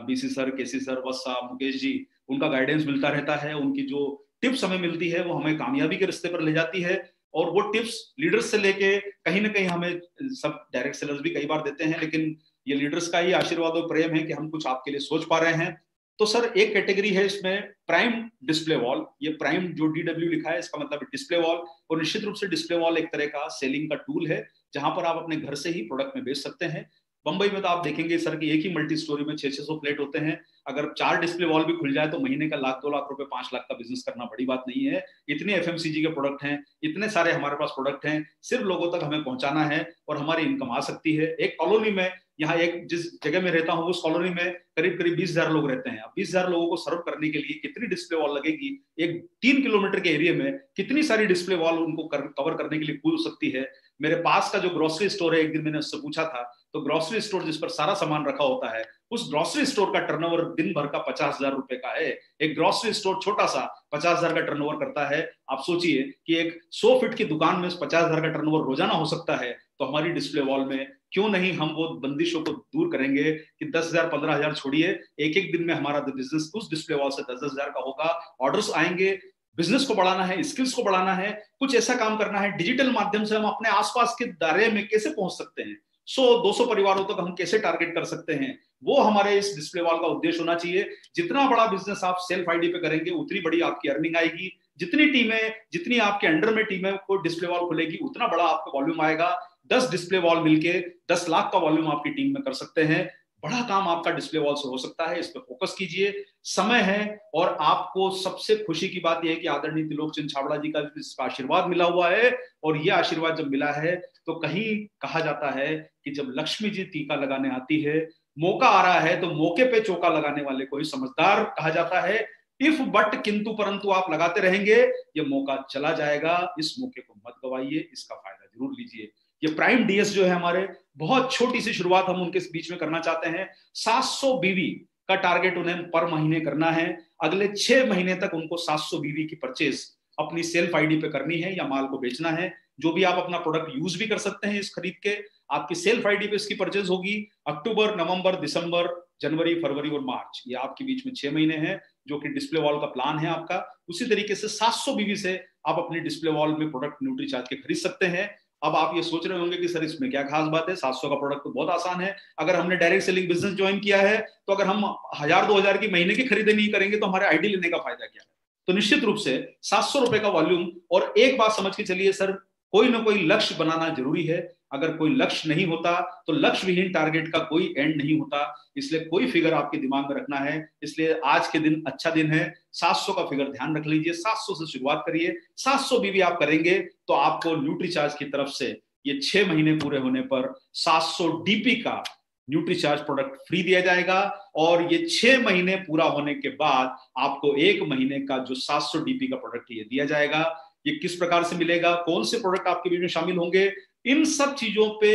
BC sir, KC sir, वत्सा, Mukesh ji, उनका गाइडेंस मिलता रहता है, उनकी जो टिप्स हमें मिलती है वो हमें कामयाबी के रास्ते पर ले जाती है। और वो टिप्स लीडर्स से लेके कहीं ना कहीं हमें सब डायरेक्ट सेलर्स भी कई बार देते हैं, लेकिन ये लीडर्स का ही आशीर्वाद और प्रेम है कि हम कुछ आपके लिए सोच पा रहे हैं। तो सर, एक कैटेगरी है इसमें प्राइम डिस्प्ले वॉल। ये प्राइम जो DW लिखा है इसका मतलब डिस्प्ले वॉल, और निश्चित रूप से डिस्प्ले वॉल एक तरह का सेलिंग का टूल है जहां पर आप अपने घर से ही प्रोडक्ट में बेच सकते हैं। बंबई में तो आप देखेंगे सर कि एक ही मल्टी स्टोरी में 600 फ्लैट होते हैं। अगर 4 डिस्प्ले वॉल भी खुल जाए तो महीने का 1 लाख 2 लाख रुपए 5 लाख का बिजनेस करना बड़ी बात नहीं है। इतने एफएमसीजी के प्रोडक्ट हैं, इतने सारे हमारे पास प्रोडक्ट हैं, सिर्फ लोगों तक हमें पहुंचाना है और हमारी इनकम आ सकती है। एक कॉलोनी में, यहाँ एक जिस जगह में रहता हूँ उस कॉलोनी में करीब करीब 20,000 लोग रहते हैं। अब 20,000 लोगों को सर्व करने के लिए कितनी डिस्प्ले वॉल लगेगी? एक 3 किलोमीटर के एरिया में कितनी सारी डिस्प्ले वॉल उनको कवर करने के लिए खुल सकती है। मेरे पास का जो ग्रोसरी स्टोर है, एक दिन मैंने उससे पूछा था, तो ग्रोसरी स्टोर जिस पर सारा सामान रखा होता है, उस ग्रोसरी स्टोर का टर्नओवर दिन भर का 50,000 रुपए का है। एक ग्रोसरी स्टोर छोटा सा 50,000 का टर्नओवर करता है। आप सोचिए कि एक 100 फीट की दुकान में 50,000 का टर्नओवर रोजाना हो सकता है, तो हमारी डिस्प्ले वॉल में क्यों नहीं हम वो बंदिशों को दूर करेंगे कि 10,000 15,000 छोड़िए, एक एक दिन में हमारा बिजनेस उस डिस्प्ले वॉल से 10,000 का होगा। ऑर्डर्स आएंगे, बिजनेस को बढ़ाना है, स्किल्स को बढ़ाना है, कुछ ऐसा काम करना है। डिजिटल माध्यम से हम अपने आसपास के दायरे में कैसे पहुंच सकते हैं, 100-200 परिवारों तक हम कैसे टारगेट कर सकते हैं, वो हमारे इस डिस्प्ले वॉल का उद्देश्य होना चाहिए। जितना बड़ा बिजनेस आप सेल्फ आईडी पे करेंगे उतनी बड़ी आपकी अर्निंग आएगी। जितनी टीमें, जितनी आपके अंडर में टीमें को डिस्प्ले वॉल खुलेगी उतना बड़ा आपका वॉल्यूम आएगा। 10 डिस्प्ले वॉल मिलके 10 लाख का वॉल्यूम आपकी टीम में कर सकते हैं। बड़ा काम आपका डिस्प्ले वॉल से हो सकता है। इस पर फोकस कीजिए, समय है। और आपको सबसे खुशी की बात यह है कि आदरणीय त्रिलोकचंद छाबड़ा जी का इसका आशीर्वाद मिला हुआ है। और यह आशीर्वाद जब मिला है तो कहीं कहा जाता है कि जब लक्ष्मी जी टीका लगाने आती है, मौका आ रहा है तो मौके पे चौका लगाने वाले को ही समझदार कहा जाता है। इफ बट किंतु परंतु आप लगाते रहेंगे, ये मौका चला जाएगा। इस मौके को मत गवाइए, इसका फायदा जरूर लीजिए। ये प्राइम डीएस जो है हमारे, बहुत छोटी सी शुरुआत हम उनके बीच में करना चाहते हैं। 700 बीवी का टारगेट उन्हें पर महीने करना है। अगले 6 महीने तक उनको 700 बीवी की परचेज अपनी सेल्फ आईडी पे करनी है या माल को बेचना है। जो भी आप अपना प्रोडक्ट यूज भी कर सकते हैं इस खरीद के, आपकी सेल्फ आईडी पे इसकी परचेज होगी। अक्टूबर, नवंबर, दिसंबर, जनवरी, फरवरी और मार्च, ये आपके बीच में 6 महीने हैं जो कि डिस्प्ले वॉल का प्लान है आपका। उसी तरीके से 700 बीवी से आप अपनी डिस्प्ले वॉल में प्रोडक्ट न्यूट्रीचार्ज के खरीद सकते हैं। अब आप ये सोच रहे होंगे कि सर इसमें क्या खास बात है, 700 का प्रोडक्ट तो बहुत आसान है। अगर हमने डायरेक्ट सेलिंग बिजनेस ज्वाइन किया है तो अगर हम 1000-2000 की महीने की खरीदी नहीं करेंगे तो हमारे आईडी लेने का फायदा क्या है? तो निश्चित रूप से 700 रुपए का वॉल्यूम। और एक बात समझ के चलिए सर, कोई ना कोई लक्ष्य बनाना जरूरी है। अगर कोई लक्ष्य नहीं होता तो लक्ष्य विहीन टारगेट का कोई एंड नहीं होता। इसलिए कोई फिगर आपके दिमाग में रखना है। इसलिए आज के दिन अच्छा दिन है, 700 का फिगर ध्यान रख लीजिए। 700 से शुरुआत करिए। 700 बीवी आप करेंगे तो आपको न्यूट्रीचार्ज की तरफ से ये 6 महीने पूरे होने पर 700 डीपी का न्यूट्रीचार्ज प्रोडक्ट फ्री दिया जाएगा। और ये 6 महीने पूरा होने के बाद आपको 1 महीने का जो 700 डीपी का प्रोडक्ट ये दिया जाएगा। ये किस प्रकार से मिलेगा, कौन से प्रोडक्ट आपके बीच में शामिल होंगे, इन सब चीजों पे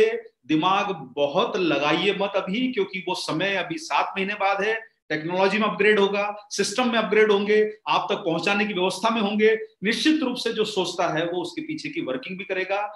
दिमाग बहुत लगाइए मत अभी, क्योंकि वो समय अभी 7 महीने बाद है। टेक्नोलॉजी में अपग्रेड होगा, सिस्टम में अपग्रेड होंगे, आप तक पहुंचाने की व्यवस्था में होंगे। निश्चित रूप से जो सोचता है वो उसके पीछे की वर्किंग भी करेगा।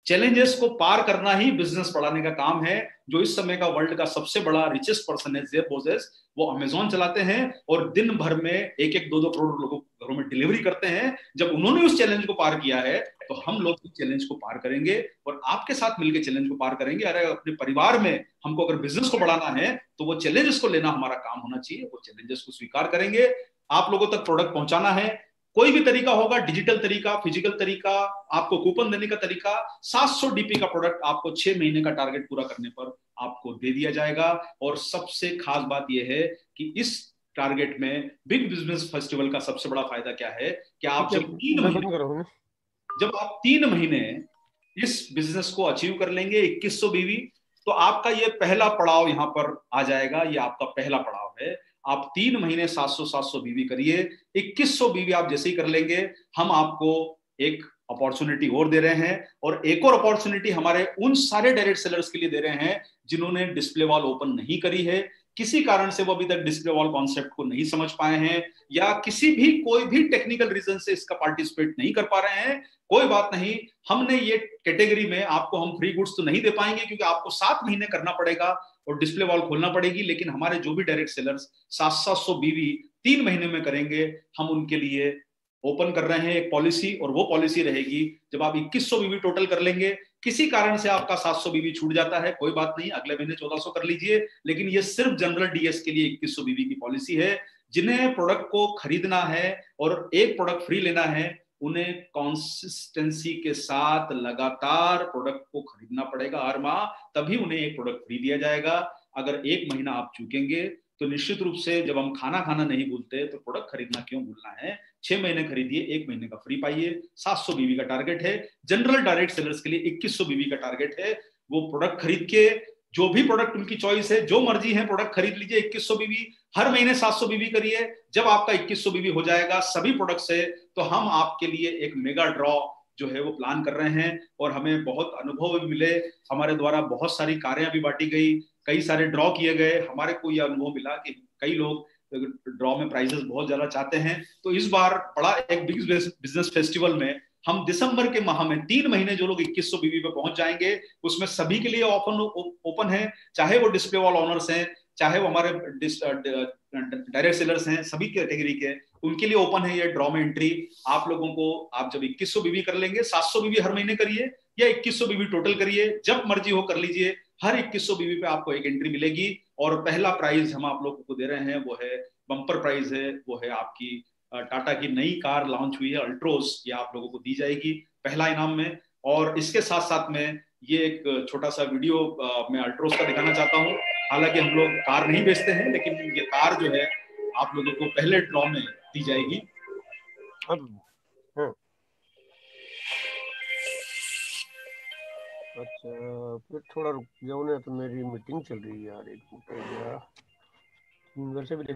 चैलेंजेस को पार करना ही बिजनेस बढ़ाने का काम है। जो इस समय का वर्ल्ड का सबसे बड़ा रिचेस्ट पर्सन है, जेफ बेजोस, वो अमेज़न चलाते हैं और दिन भर में 1-2 करोड़ लोगों घरों में डिलीवरी करते हैं। जब उन्होंने उस चैलेंज को पार किया है तो हम लोग भी चैलेंज को पार करेंगे और आपके साथ मिलकर चैलेंज को पार करेंगे। अरे अपने परिवार में हमको अगर बिजनेस को बढ़ाना है तो वो चैलेंजेस को लेना हमारा काम होना चाहिए। वो चैलेंजेस को स्वीकार करेंगे। आप लोगों तक प्रोडक्ट पहुंचाना है, कोई भी तरीका होगा, डिजिटल तरीका, फिजिकल तरीका, आपको कूपन देने का तरीका। 700 डीपी का प्रोडक्ट आपको 6 महीने का टारगेट पूरा करने पर आपको दे दिया जाएगा। और सबसे खास बात यह है कि इस टारगेट में बिग बिजनेस फेस्टिवल का सबसे बड़ा फायदा क्या है कि आप जब 3 महीने इस बिजनेस को अचीव कर लेंगे 2100 बीवी, तो आपका ये पहला पड़ाव यहां पर आ जाएगा। ये आपका पहला पड़ाव है। आप 3 महीने 700 बीवी करिए। 2100 बीवी आप जैसे ही कर लेंगे, हम आपको एक अपॉर्चुनिटी और दे रहे हैं। और एक और अपॉर्चुनिटी हमारे उन सारे डायरेक्ट सेलर्स के लिए दे रहे हैं जिन्होंने डिस्प्ले वॉल ओपन नहीं करी है, किसी कारण से वो अभी तक डिस्प्ले वॉल कॉन्सेप्ट को नहीं समझ पाए हैं, या कोई भी टेक्निकल रीजन से इसका पार्टिसिपेट नहीं कर पा रहे हैं। कोई बात नहीं, हमने ये कैटेगरी में आपको हम फ्री गुड्स तो नहीं दे पाएंगे क्योंकि आपको 7 महीने करना पड़ेगा और डिस्प्ले वॉल खोलना पड़ेगी। लेकिन हमारे जो भी डायरेक्ट सेलर्स 700 बीवी 3 महीने में करेंगे, हम उनके लिए ओपन कर रहे हैं एक पॉलिसी। और वो पॉलिसी रहेगी, जब आप 2100 बीवी टोटल कर लेंगे, किसी कारण से आपका 700 बीवी छूट जाता है, कोई बात नहीं, अगले महीने 1400 कर लीजिए। लेकिन ये सिर्फ जनरल डीएस के लिए 2100 बीवी की पॉलिसी है। जिन्हें प्रोडक्ट को खरीदना है और एक प्रोडक्ट फ्री लेना है, उन्हें कंसिस्टेंसी के साथ लगातार प्रोडक्ट को खरीदना पड़ेगा हर माह, तभी उन्हें एक प्रोडक्ट फ्री दिया जाएगा। अगर एक महीना आप चूकेंगे तो निश्चित रूप से जब हम खाना खाना नहीं भूलते तो प्रोडक्ट खरीदना क्यों भूलना है। 6 महीने खरीदिए, 1 महीने का फ्री पाइए। 700 बीवी का टारगेट है। जनरल डायरेक्ट सेलर्स के लिए 2100 बीवी का टारगेट है। वो प्रोडक्ट खरीद के, जो भी प्रोडक्ट उनकी चॉइस है, जो मर्जी है प्रोडक्ट खरीद लीजिए। 2100 बीवी हर महीने 700 बीवी करिए। जब आपका 2100 बीवी हो जाएगा सभी प्रोडक्ट से, तो हम आपके लिए एक मेगा ड्रॉ जो है वो प्लान कर रहे हैं। और हमें बहुत अनुभव भी मिले, हमारे द्वारा बहुत सारी कारें भी बांटी गई, कई सारे ड्रॉ किए गए। हमारे को यह अनुभव मिला कि कई लोग ड्रॉ में प्राइजेस बहुत ज्यादा चाहते हैं। तो इस बार बड़ा एक बिग बिजनेस फेस्टिवल में हम दिसंबर के माह में 3 महीने जो लोग 2100 बीवी पे पहुंच जाएंगे, उसमें सभी के लिए ओपन है, चाहे वो डिस्प्ले वॉल ऑनर्स हैं, चाहे वो हमारे डायरेक्ट सेलर्स हैं, सभी कैटेगरी के उनके लिए ओपन है ये ड्रॉ में एंट्री। आप लोगों को, आप जब 2100 बीवी कर लेंगे, 700 बीवी हर महीने करिए या 2100 बीवी टोटल करिए, जब मर्जी हो कर लीजिए। हर 2100 बीवी पे आपको एक एंट्री मिलेगी। और पहला प्राइज हम आप लोगों को दे रहे हैं, वो है बम्पर प्राइज है, वो है आपकी टाटा की नई कार लॉन्च हुई है अल्ट्रोज, ये आप लोगों को दी जाएगी पहला इनाम में। और इसके साथ साथ में ये एक छोटा सा वीडियो मैं अल्ट्रोज का दिखाना चाहता हूँ। हालांकि हम लोग कार नहीं बेचते हैं, लेकिन ये कार जो है आप लोगों को पहले ड्रॉ में दी जाएगी। अच्छा, फिर थोड़ा रुक जाओ ना, तो मेरी मीटिंग चल रही है यार, एक मिनट वैसे भी।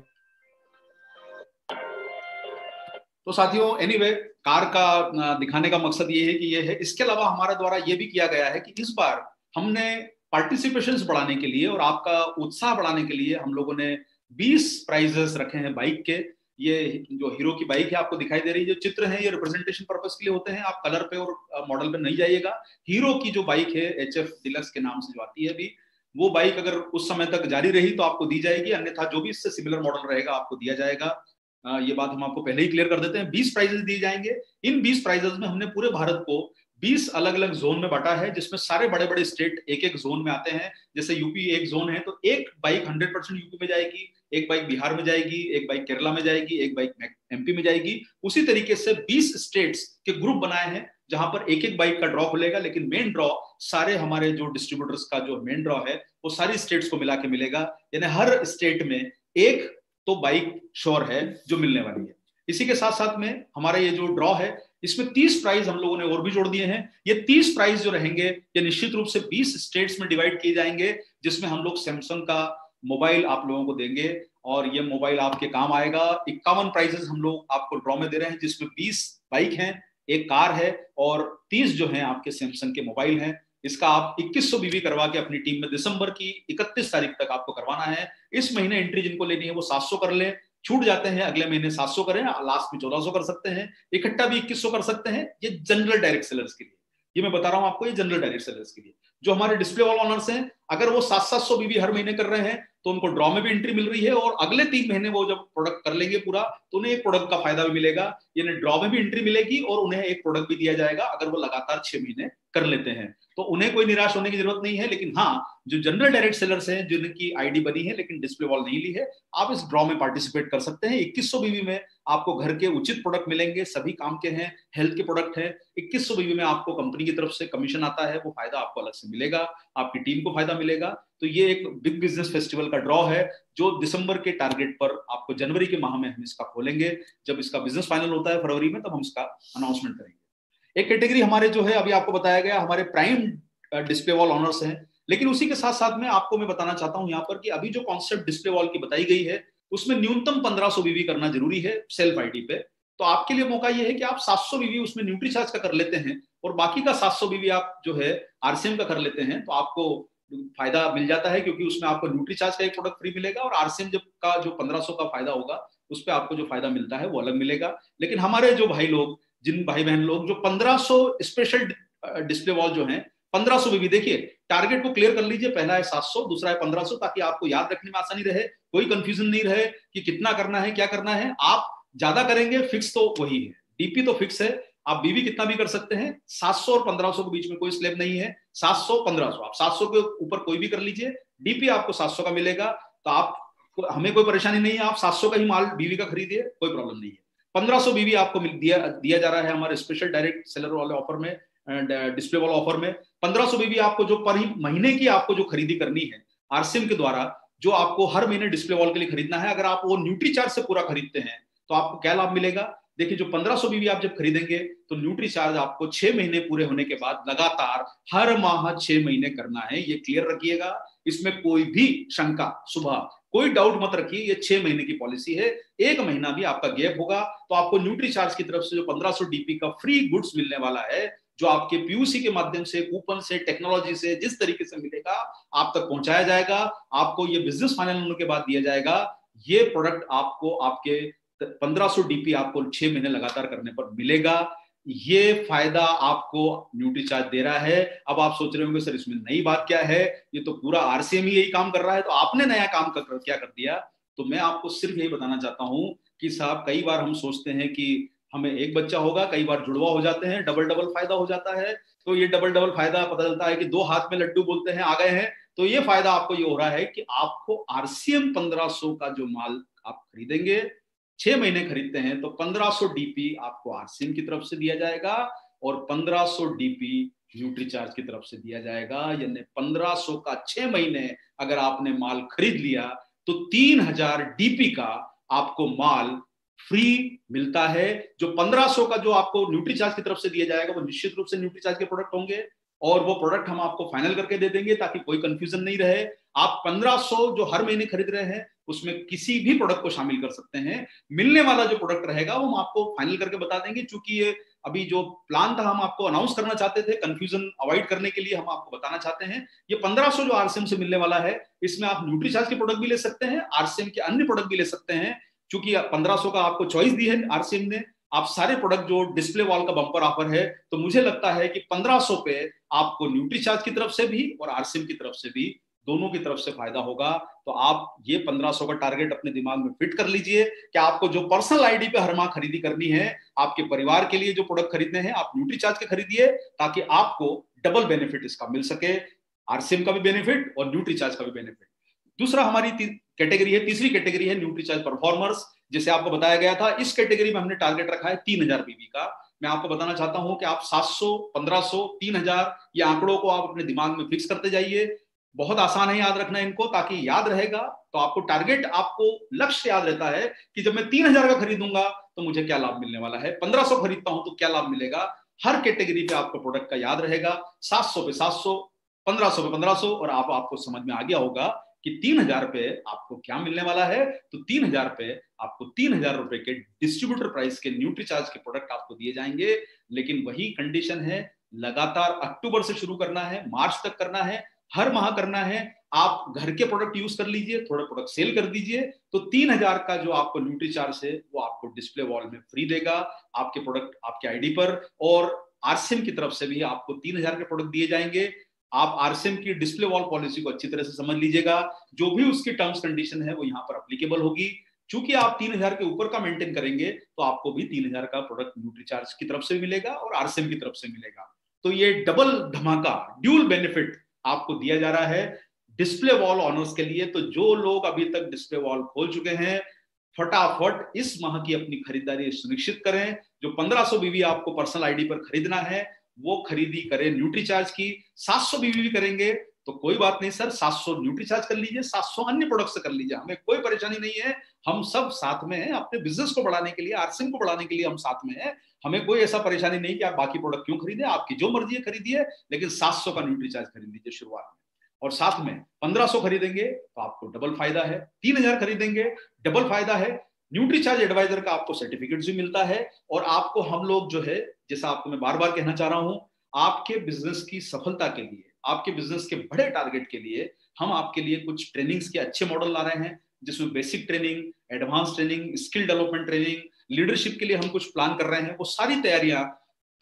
तो साथियों, एनीवे कार का दिखाने का मकसद ये है कि ये है। इसके अलावा हमारे द्वारा ये भी किया गया है कि इस बार हमने पार्टिसिपेशंस बढ़ाने के लिए और आपका उत्साह बढ़ाने के लिए हम लोगों ने 20 प्राइजेस रखे हैं बाइक के। ये जो हीरो की बाइक है आपको दिखाई दे रही है, जो चित्र है ये रिप्रेजेंटेशन पर्पस के लिए होते हैं, आप कलर पे और मॉडल पे नहीं जाइएगा। हीरो की जो बाइक है HF डिलक्स के नाम से जो आती है अभी, वो बाइक अगर उस समय तक जारी रही तो आपको दी जाएगी, अन्यथा जो भी इससे सिमिलर मॉडल रहेगा आपको दिया जाएगा। ये बात हम आपको पहले ही क्लियर कर देते हैं। 20 प्राइजेस दिए जाएंगे। इन 20 प्राइजेस में हमने पूरे भारत को 20 अलग अलग जोन में बांटा है, जिसमें सारे बड़े बड़े स्टेट एक एक जोन में आते हैं। जैसे यूपी एक जोन है, तो एक बाइक 100% यूपी में जाएगी, एक बाइक बिहार में जाएगी, एक बाइक केरला में जाएगी, एक बाइक MP में जाएगी। उसी तरीके से 20 स्टेट्स के ग्रुप बनाए हैं, जहां पर एक एक बाइक का ड्रॉ खुलेगा, लेकिन मेन ड्रॉ सारे हमारे जो डिस्ट्रीब्यूटर्स का जो मेन ड्रॉ है वो सारी स्टेट्स को मिला के मिलेगा। यानी हर स्टेट में एक तो बाइक श्योर है जो मिलने वाली है। इसी के साथ साथ में हमारा ये जो ड्रॉ है, इसमें 30 प्राइज हम लोगों ने और भी जोड़ दिए हैं। ये 30 प्राइज जो रहेंगे ये निश्चित रूप से 20 स्टेट्स में डिवाइड किए जाएंगे, जिसमें हम लोग सैमसंग का मोबाइल आप लोगों को देंगे और ये मोबाइल आपके काम आएगा। 51 प्राइजेस हम लोग आपको ड्रॉ में दे रहे हैं, जिसमें 20 बाइक हैं, एक कार है और 30 जो हैं आपके सैमसंग के मोबाइल हैं। इसका आप 2100 बीवी करवा के अपनी टीम में दिसंबर की 31 तारीख तक आपको करवाना है। इस महीने एंट्री जिनको लेनी है वो 700 कर ले, छूट जाते हैं अगले महीने 700 करें, लास्ट में 1400 कर सकते हैं, इकट्ठा भी 2100 कर सकते हैं। ये जनरल डायरेक्ट सेलर्स के लिए, ये मैं बता रहा हूं आपको, ये जनरल डायरेक्ट सेलर्स के लिए। जो हमारे डिस्प्ले वॉल ऑनर्स हैं, अगर वो 700 बीवी हर महीने कर रहे हैं तो उनको ड्रॉ में भी एंट्री मिल रही है, और अगले 3 महीने वो जब प्रोडक्ट कर लेंगे पूरा तो उन्हें एक प्रोडक्ट का फायदा भी मिलेगा। यानी ड्रॉ में भी एंट्री मिलेगी और उन्हें एक प्रोडक्ट भी दिया जाएगा अगर वो लगातार 6 महीने कर लेते हैं। तो उन्हें कोई निराश होने की जरूरत नहीं है। लेकिन हाँ, जो जनरल डायरेक्ट सेलर्स हैं जिनकी आईडी बनी है लेकिन डिस्प्ले वॉल नहीं ली है, आप इस ड्रॉ में पार्टिसिपेट कर सकते हैं। 2100 बीवी में आपको घर के उचित प्रोडक्ट मिलेंगे, सभी काम के हैं, हेल्थ के प्रोडक्ट है। 2100 बीवी में आपको कंपनी की तरफ से कमीशन आता है, वो फायदा आपको अलग से मिलेगा, आपकी टीम को फायदा मिलेगा। तो ये एक बिग बिजनेस फेस्टिवल का ड्रॉ है जो दिसंबर के टारगेट पर आपको जनवरी के माह में हम इसका खोलेंगे। जब इसका बिजनेस फाइनल होता है फरवरी में, तब हम इसका अनाउंसमेंट करेंगे। एक कैटेगरी हमारे जो है अभी आपको बताया गया, हमारे प्राइम डिस्प्ले वॉल ऑनर्स हैं। लेकिन उसी के साथ साथ में आपको मैं बताना चाहता हूं यहाँ पर कि अभी जो कॉन्सेप्ट डिस्प्ले वॉल की बताई गई है उसमें न्यूनतम 1500 बीवी करना जरूरी है सेल्फ आईडी पे। तो आपके लिए मौका ये है कि आप 700 बीवी उसमें न्यूट्री चार्ज का कर लेते हैं और बाकी का 700 बीवी आप जो है RCM का कर लेते हैं, तो आपको फायदा मिल जाता है, क्योंकि उसमें आपको न्यूट्री चार्ज का एक प्रोडक्ट फ्री मिलेगा और RCM जब का जो 1500 का फायदा होगा उस पर आपको जो फायदा मिलता है वो अलग मिलेगा। लेकिन हमारे जो भाई लोग, जिन भाई बहन लोग जो 1500 स्पेशल डिस्प्ले वॉल जो है 1500 बीवी, देखिए टारगेट को क्लियर कर लीजिए, पहला है 700, दूसरा है 1500, ताकि आपको याद रखने में आसानी रहे, कोई कंफ्यूजन नहीं रहे कि कितना करना है क्या करना है। आप ज्यादा करेंगे, फिक्स तो वही है, DP तो फिक्स है, आप बीवी कितना भी कर सकते हैं। 700 और 1500 के बीच में कोई स्लैब नहीं है, 700 1500, आप 700 के ऊपर कोई भी कर लीजिए, DP आपको 700 का मिलेगा। तो आप, हमें कोई परेशानी नहीं है, आप 700 का ही माल बीवी का खरीदिए, कोई प्रॉब्लम नहीं है। 1500 बीवी आपको दिया जा रहा है हमारे स्पेशल डायरेक्ट सेलर वाले ऑफर में, डिस्प्ले वाला ऑफर में। 1500 बीवी आपको जो पर महीने की आपको जो खरीदी करनी है आरसीएम के द्वारा, जो आपको हर महीने डिस्प्ले वॉल के लिए खरीदना है, अगर आप वो न्यूट्रीचार्ज से पूरा खरीदते हैं तो आपको क्या लाभ मिलेगा? देखिए, जो 1500 बीवी आप जब खरीदेंगे तो न्यूट्रीचार्ज आपको 6 महीने पूरे होने के बाद लगातार हर माह 6 महीने करना है। ये क्लियर रखिएगा, इसमें कोई भी शंका, सुबह कोई डाउट मत रखिए। ये 6 महीने की पॉलिसी है, 1 महीना भी आपका गैप होगा तो आपको न्यूट्रीचार्ज की तरफ से जो 1500 डीपी का फ्री गुड्स मिलने वाला है, जो आपके पीयूसी के माध्यम से, कूपन से, टेक्नोलॉजी से जिस तरीके से मिलेगा आप तक पहुंचाया जाएगा, आपको ये बिजनेस फाइनल होने के बाद दिया जाएगा। ये प्रोडक्ट आपको आपके 1500 डीपी आपको 6 महीने लगातार करने पर मिलेगा। ये फायदा आपको न्यूट्रीचार्ज दे रहा है। अब आप सोच रहे होंगे सर इसमें नई बात क्या है, ये तो पूरा आरसीएम ही यही काम कर रहा है, तो आपने नया काम क्या कर दिया? तो मैं आपको सिर्फ यही बताना चाहता हूं कि साहब, कई बार हम सोचते हैं कि हमें एक बच्चा होगा, कई बार जुड़वा हो जाते हैं, डबल फायदा हो जाता है। तो ये डबल फायदा पता चलता है कि 2 हाथ में लड्डू बोलते हैं, आ गए हैं। तो ये फायदा आपको ये हो रहा है कि आपको आरसीएम 1500 का जो माल आप खरीदेंगे, 6 महीने खरीदते हैं, तो 1500 डीपी आपको आरसीएम की तरफ से दिया जाएगा और 1500 डीपी न्यूट्रीचार्ज की तरफ से दिया जाएगा। यानी 1500 का 6 महीने अगर आपने माल खरीद लिया तो 3000 डीपी का आपको माल फ्री मिलता है। जो 1500 का जो आपको न्यूट्रीचार्ज की तरफ से दिया जाएगा वो निश्चित रूप से न्यूट्रीचार्ज के प्रोडक्ट होंगे और वो प्रोडक्ट हम आपको फाइनल करके दे देंगे ताकि कोई कंफ्यूजन नहीं रहे। आप 1500 जो हर महीने खरीद रहे हैं उसमें किसी भी प्रोडक्ट को शामिल कर सकते हैं। मिलने वाला जो प्रोडक्ट रहेगा वो हम आपको फाइनल करके बता देंगे। चूंकि ये अभी जो प्लान था हम आपको अनाउंस करना चाहते थे, कंफ्यूजन अवॉइड करने के लिए हम आपको बताना चाहते हैं। ये 1500 जो आरसीएम से मिलने वाला है, इसमें आप न्यूट्रीचार्ज के प्रोडक्ट भी ले सकते हैं, आरसीएम के अन्य प्रोडक्ट भी ले सकते हैं। चूंकि 1500 का आपको चॉइस दी है आरसीएम ने, आप सारे प्रोडक्ट जो डिस्प्ले वॉल का बम्पर ऑफर है, तो मुझे लगता है कि 1500 पे आपको न्यूट्रीचार्ज की तरफ से भी और आरसीएम की तरफ से भी, दोनों की तरफ से फायदा होगा। तो आप ये 1500 का टारगेट अपने दिमाग में फिट कर लीजिए कि आपको जो पर्सनल आईडी पे हर माह खरीदी करनी है, आपके परिवार के लिए जो प्रोडक्ट खरीदने हैं, आप न्यूट्रीचार्ज के खरीदिए ताकि आपको डबल बेनिफिट इसका मिल सके, आरसीएम का भी बेनिफिट और न्यूट्रीचार्ज का भी बेनिफिट। दूसरा हमारी कैटेगरी है, तीसरी कैटेगरी है न्यूट्रीचार्ज परफॉर्मर्स। जैसे आपको बताया गया था, इस कैटेगरी में हमने टारगेट रखा है 3000 बीवी का। मैं आपको बताना चाहता हूं कि आप 700, 1500, 3000 ये आंकड़ों को आप अपने दिमाग में फिक्स करते जाइए। बहुत आसान है याद रखना इनको, ताकि याद रहेगा तो आपको टारगेट, आपको लक्ष्य याद रहता है कि जब मैं 3000 का खरीदूंगा तो मुझे क्या लाभ मिलने वाला है, 1500 खरीदता हूं तो क्या लाभ मिलेगा। हर कैटेगरी पे आपको प्रोडक्ट का याद रहेगा। 700 पे 700, 1500 पे 1500 और आपको समझ में आ गया होगा कि 3000 पे आपको क्या मिलने वाला है। तो 3000 पे आपको 3000 रुपए के डिस्ट्रीब्यूटर प्राइस के न्यूट्रीचार्ज के प्रोडक्ट आपको दिए जाएंगे। लेकिन वही कंडीशन है, लगातार अक्टूबर से शुरू करना है, मार्च तक करना है, हर माह करना है। आप घर के प्रोडक्ट यूज कर लीजिए, थोड़ा प्रोडक्ट सेल कर दीजिए, तो 3000 का जो आपको न्यूट्रीचार्ज है वो आपको डिस्प्ले वॉल में फ्री देगा, आपके प्रोडक्ट आपके आईडी पर। और आरसीएम की तरफ से भी आपको 3000 के प्रोडक्ट दिए जाएंगे। आप आरसीएम की डिस्प्ले वॉल पॉलिसी को अच्छी तरह से समझ लीजिएगा, जो भी उसकी टर्म्स कंडीशन है वो यहाँ पर अप्लीकेबल होगी। चूंकि आप 3000 के ऊपर का मेंटेन करेंगे तो आपको भी 3000 का प्रोडक्ट न्यूट्रीचार्ज की तरफ से मिलेगा और आरसीएम की तरफ से मिलेगा। तो ये डबल धमाका, ड्यूल बेनिफिट आपको दिया जा रहा है डिस्प्ले वॉल ऑनर्स के लिए। तो जो लोग अभी तक डिस्प्ले वॉल खोल चुके हैं, फटाफट इस माह की अपनी खरीदारी सुनिश्चित करें। जो 1500 बीवी आपको पर्सनल आईडी पर खरीदना है वो खरीदी करें न्यूट्रीचार्ज की। 700 बीवी भी करेंगे तो कोई बात नहीं सर, 700 न्यूट्रीचार्ज कर लीजिए, 700 अन्य प्रोडक्ट से कर लीजिए, हमें कोई परेशानी नहीं है। हम सब साथ में हैं, अपने बिजनेस को बढ़ाने के लिए, आरसीएम को बढ़ाने के लिए हम साथ में हैं। हमें कोई ऐसा परेशानी नहीं कि आप बाकी प्रोडक्ट क्यों खरीदे, आपकी जो मर्जी है खरीदिए, लेकिन 700 का न्यूट्रीचार्ज खरीद लीजिए शुरुआत में। और साथ में 1500 खरीदेंगे तो आपको डबल फायदा है, 3000 खरीदेंगे डबल फायदा है। न्यूट्रीचार्ज एडवाइजर का आपको सर्टिफिकेट भी मिलता है। और आपको हम लोग जो है, जैसा आपको मैं बार बार कहना चाह रहा हूं, आपके बिजनेस की सफलता के लिए, आपके बिजनेस के बड़े टारगेट के लिए हम आपके लिए कुछ ट्रेनिंग्स के अच्छे मॉडल ला रहे हैं, जिसमें basic training, advance training, skill development training, leadership के लिए हम कुछ प्लान कर रहे हैं। वो सारी तैयारियां,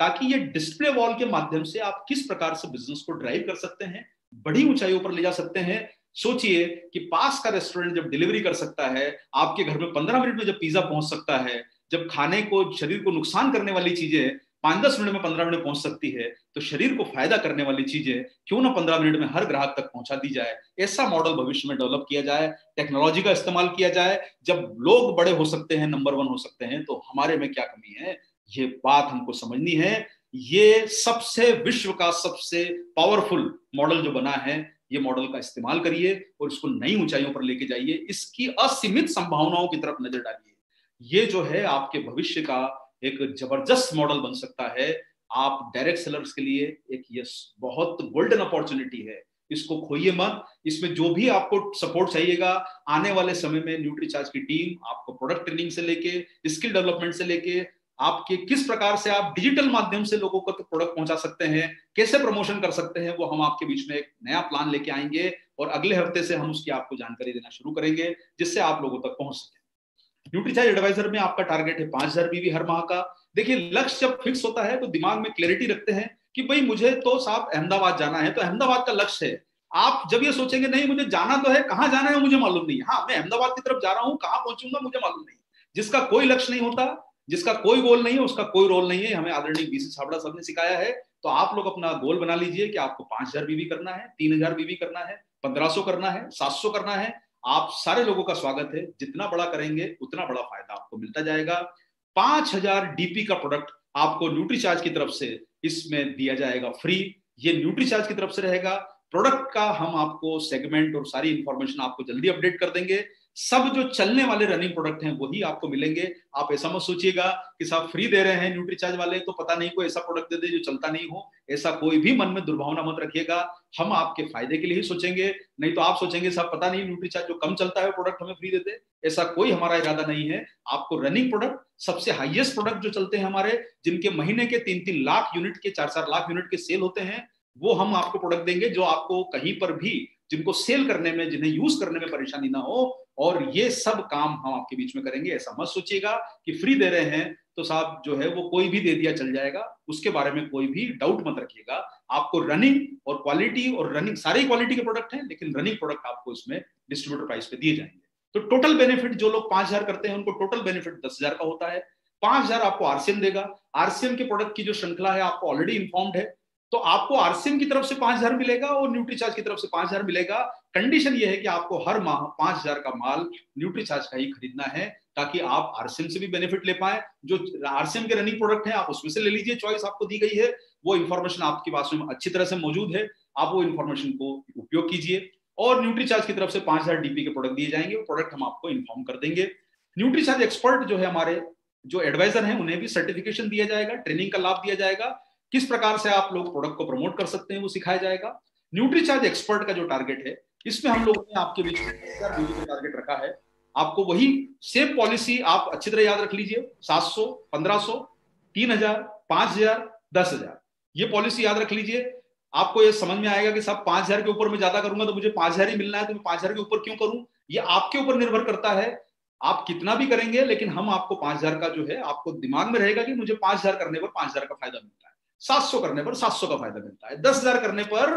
ताकि ये डिस्प्ले वॉल के माध्यम से आप किस प्रकार से बिजनेस को ड्राइव कर सकते हैं, बड़ी ऊंचाइयों पर ले जा सकते हैं। सोचिए कि पास का रेस्टोरेंट जब डिलीवरी कर सकता है, आपके घर में 15 मिनट में जब पिज्जा पहुंच सकता है, जब खाने को, शरीर को नुकसान करने वाली चीजें 5-10 मिनट में 15 मिनट पहुंच सकती है, तो शरीर को फायदा करने वाली चीजें क्यों ना 15 मिनट में हर ग्राहक तक पहुंचा दी जाए। ऐसा मॉडल भविष्य में डेवलप किया जाए, टेक्नोलॉजी का इस्तेमाल किया जाए। जब लोग बड़े हो सकते हैं, नंबर 1 हो सकते हैं, तो हमारे में क्या कमी है, ये बात हमको समझनी है। ये सबसे विश्व का सबसे पावरफुल मॉडल जो बना है, ये मॉडल का इस्तेमाल करिए और इसको नई ऊंचाइयों पर लेके जाइए, इसकी असीमित संभावनाओं की तरफ नजर डालिए। ये जो है आपके भविष्य का एक जबरदस्त मॉडल बन सकता है। आप डायरेक्ट सेलर्स के लिए एक ये बहुत गोल्डन अपॉर्चुनिटी है, इसको खोइए मत। इसमें जो भी आपको सपोर्ट चाहिएगा, आने वाले समय में न्यूट्रीचार्ज की टीम आपको प्रोडक्ट ट्रेनिंग से लेके स्किल डेवलपमेंट से लेके आपके किस प्रकार से आप डिजिटल माध्यम से लोगों को प्रोडक्ट पहुंचा सकते हैं, कैसे प्रमोशन कर सकते हैं, वो हम आपके बीच में एक नया प्लान लेके आएंगे और अगले हफ्ते से हम उसकी आपको जानकारी देना शुरू करेंगे, जिससे आप लोगों तक पहुंच सके। न्यूट्रीचार्ज एडवाइजर में आपका टारगेट है 5000 बीवी हर माह का। देखिए, लक्ष्य जब फिक्स होता है तो दिमाग में क्लैरिटी रखते हैं कि भाई मुझे तो साहब अहमदाबाद जाना है, तो अहमदाबाद का लक्ष्य है। आप जब ये सोचेंगे नहीं मुझे जाना तो है, कहां जाना है मुझे मालूम नहीं है, हाँ मैं अहमदाबाद की तरफ जा रहा हूं, कहां पहुंचूंगा मुझे मालूम नहीं। जिसका कोई लक्ष्य नहीं होता, जिसका कोई गोल नहीं है, उसका कोई रोल नहीं है, हमें आदरणीय बीसी छाबड़ा साहब ने सिखाया है। तो आप लोग अपना गोल बना लीजिए कि आपको 5000 बीवी करना है, 3000 बीवी करना है, 1500 करना है, 700 करना है। आप सारे लोगों का स्वागत है, जितना बड़ा करेंगे उतना बड़ा फायदा आपको मिलता जाएगा। 5000 डीपी का प्रोडक्ट आपको न्यूट्रीचार्ज की तरफ से इसमें दिया जाएगा फ्री। ये न्यूट्रीचार्ज की तरफ से रहेगा। प्रोडक्ट का हम आपको सेगमेंट और सारी इंफॉर्मेशन आपको जल्दी अपडेट कर देंगे। सब जो चलने वाले रनिंग प्रोडक्ट हैं वही आपको मिलेंगे। आप ऐसा मत सोचिएगा कि साहब फ्री दे रहे हैं न्यूट्रीचार्ज वाले, तो पता नहीं कोई ऐसा प्रोडक्ट दे दे जो चलता नहीं हो। ऐसा कोई भी मन में दुर्भावना मत रखिएगा। हम आपके फायदे के लिए ही सोचेंगे, नहीं तो आप सोचेंगे साहब पता नहीं न्यूट्रीचार्ज जो कम चलता है प्रोडक्ट हमें फ्री दे दे। ऐसा कोई हमारा इरादा नहीं है। आपको रनिंग प्रोडक्ट, सबसे हाईएस्ट प्रोडक्ट जो चलते हैं हमारे, जिनके महीने के 3-3 लाख यूनिट के, 4-4 लाख यूनिट के सेल होते हैं, वो हम आपको प्रोडक्ट देंगे जो आपको कहीं पर भी, जिनको सेल करने में, जिन्हें यूज करने में परेशानी ना हो। और ये सब काम हम आपके बीच में करेंगे। ऐसा मत सोचिएगा कि फ्री दे रहे हैं तो साहब जो है वो कोई भी दे दिया चल जाएगा, उसके बारे में कोई भी डाउट मत रखिएगा। आपको रनिंग और क्वालिटी, और रनिंग सारी क्वालिटी के प्रोडक्ट हैं, लेकिन रनिंग प्रोडक्ट आपको इसमें डिस्ट्रीब्यूटर प्राइस पे दिए जाएंगे। तो टोटल बेनिफिट जो लोग 5000 करते हैं उनको टोटल बेनिफिट 10,000 का होता है। 5000 आपको आरसीएम देगा। आरसीएम के प्रोडक्ट की जो श्रृंखला है आपको ऑलरेडी इन्फॉर्म्ड है, तो आपको आरसीएम की तरफ से 5000 मिलेगा और न्यूट्रीचार्ज की तरफ से 5000 मिलेगा। कंडीशन ये है कि आपको हर माह 5000 का माल न्यूट्रीचार्ज का ही खरीदना है, ताकि आप आरसीएम से भी बेनिफिट ले पाए। जो आरसीएम के रनिंग प्रोडक्ट हैं आप उसमें से ले लीजिए, चॉइस आपको दी गई है, वो इन्फॉर्मेशन आपके पास में अच्छी तरह से मौजूद है, आप वो इन्फॉर्मेशन को उपयोग कीजिए। और न्यूट्रीचार्ज की तरफ से 5000 डीपी के प्रोडक्ट दिए जाएंगे, वो प्रोडक्ट हम आपको इन्फॉर्म कर देंगे। न्यूट्रीचार्ज एक्सपर्ट जो है हमारे, जो एडवाइजर हैं, उन्हें भी सर्टिफिकेशन दिया जाएगा, ट्रेनिंग का लाभ दिया जाएगा। किस प्रकार से आप लोग प्रोडक्ट को प्रमोट कर सकते हैं वो सिखाया जाएगा। न्यूट्रीचार्ज एक्सपर्ट का जो टारगेट है, इसमें हम लोगों ने आपके बीच में 1000 बीवी का टारगेट रखा है। आपको वही सेम पॉलिसी आप अच्छी तरह याद रख लीजिए, 700, 1500, 3000, 5000, 10,000, ये पॉलिसी याद रख लीजिए। आपको ये समझ में आएगा कि साहब 5000 के ऊपर मैं ज्यादा करूंगा तो मुझे 5000 ही मिलना है, तो मैं 5000 के ऊपर क्यों करूं। ये आपके ऊपर निर्भर करता है, आप कितना भी करेंगे, लेकिन हम आपको 5000 का जो है, आपको दिमाग में रहेगा कि मुझे 5000 करने पर 5000 का फायदा मिलता है, 700 करने पर 700 का फायदा मिलता है, 10,000 करने पर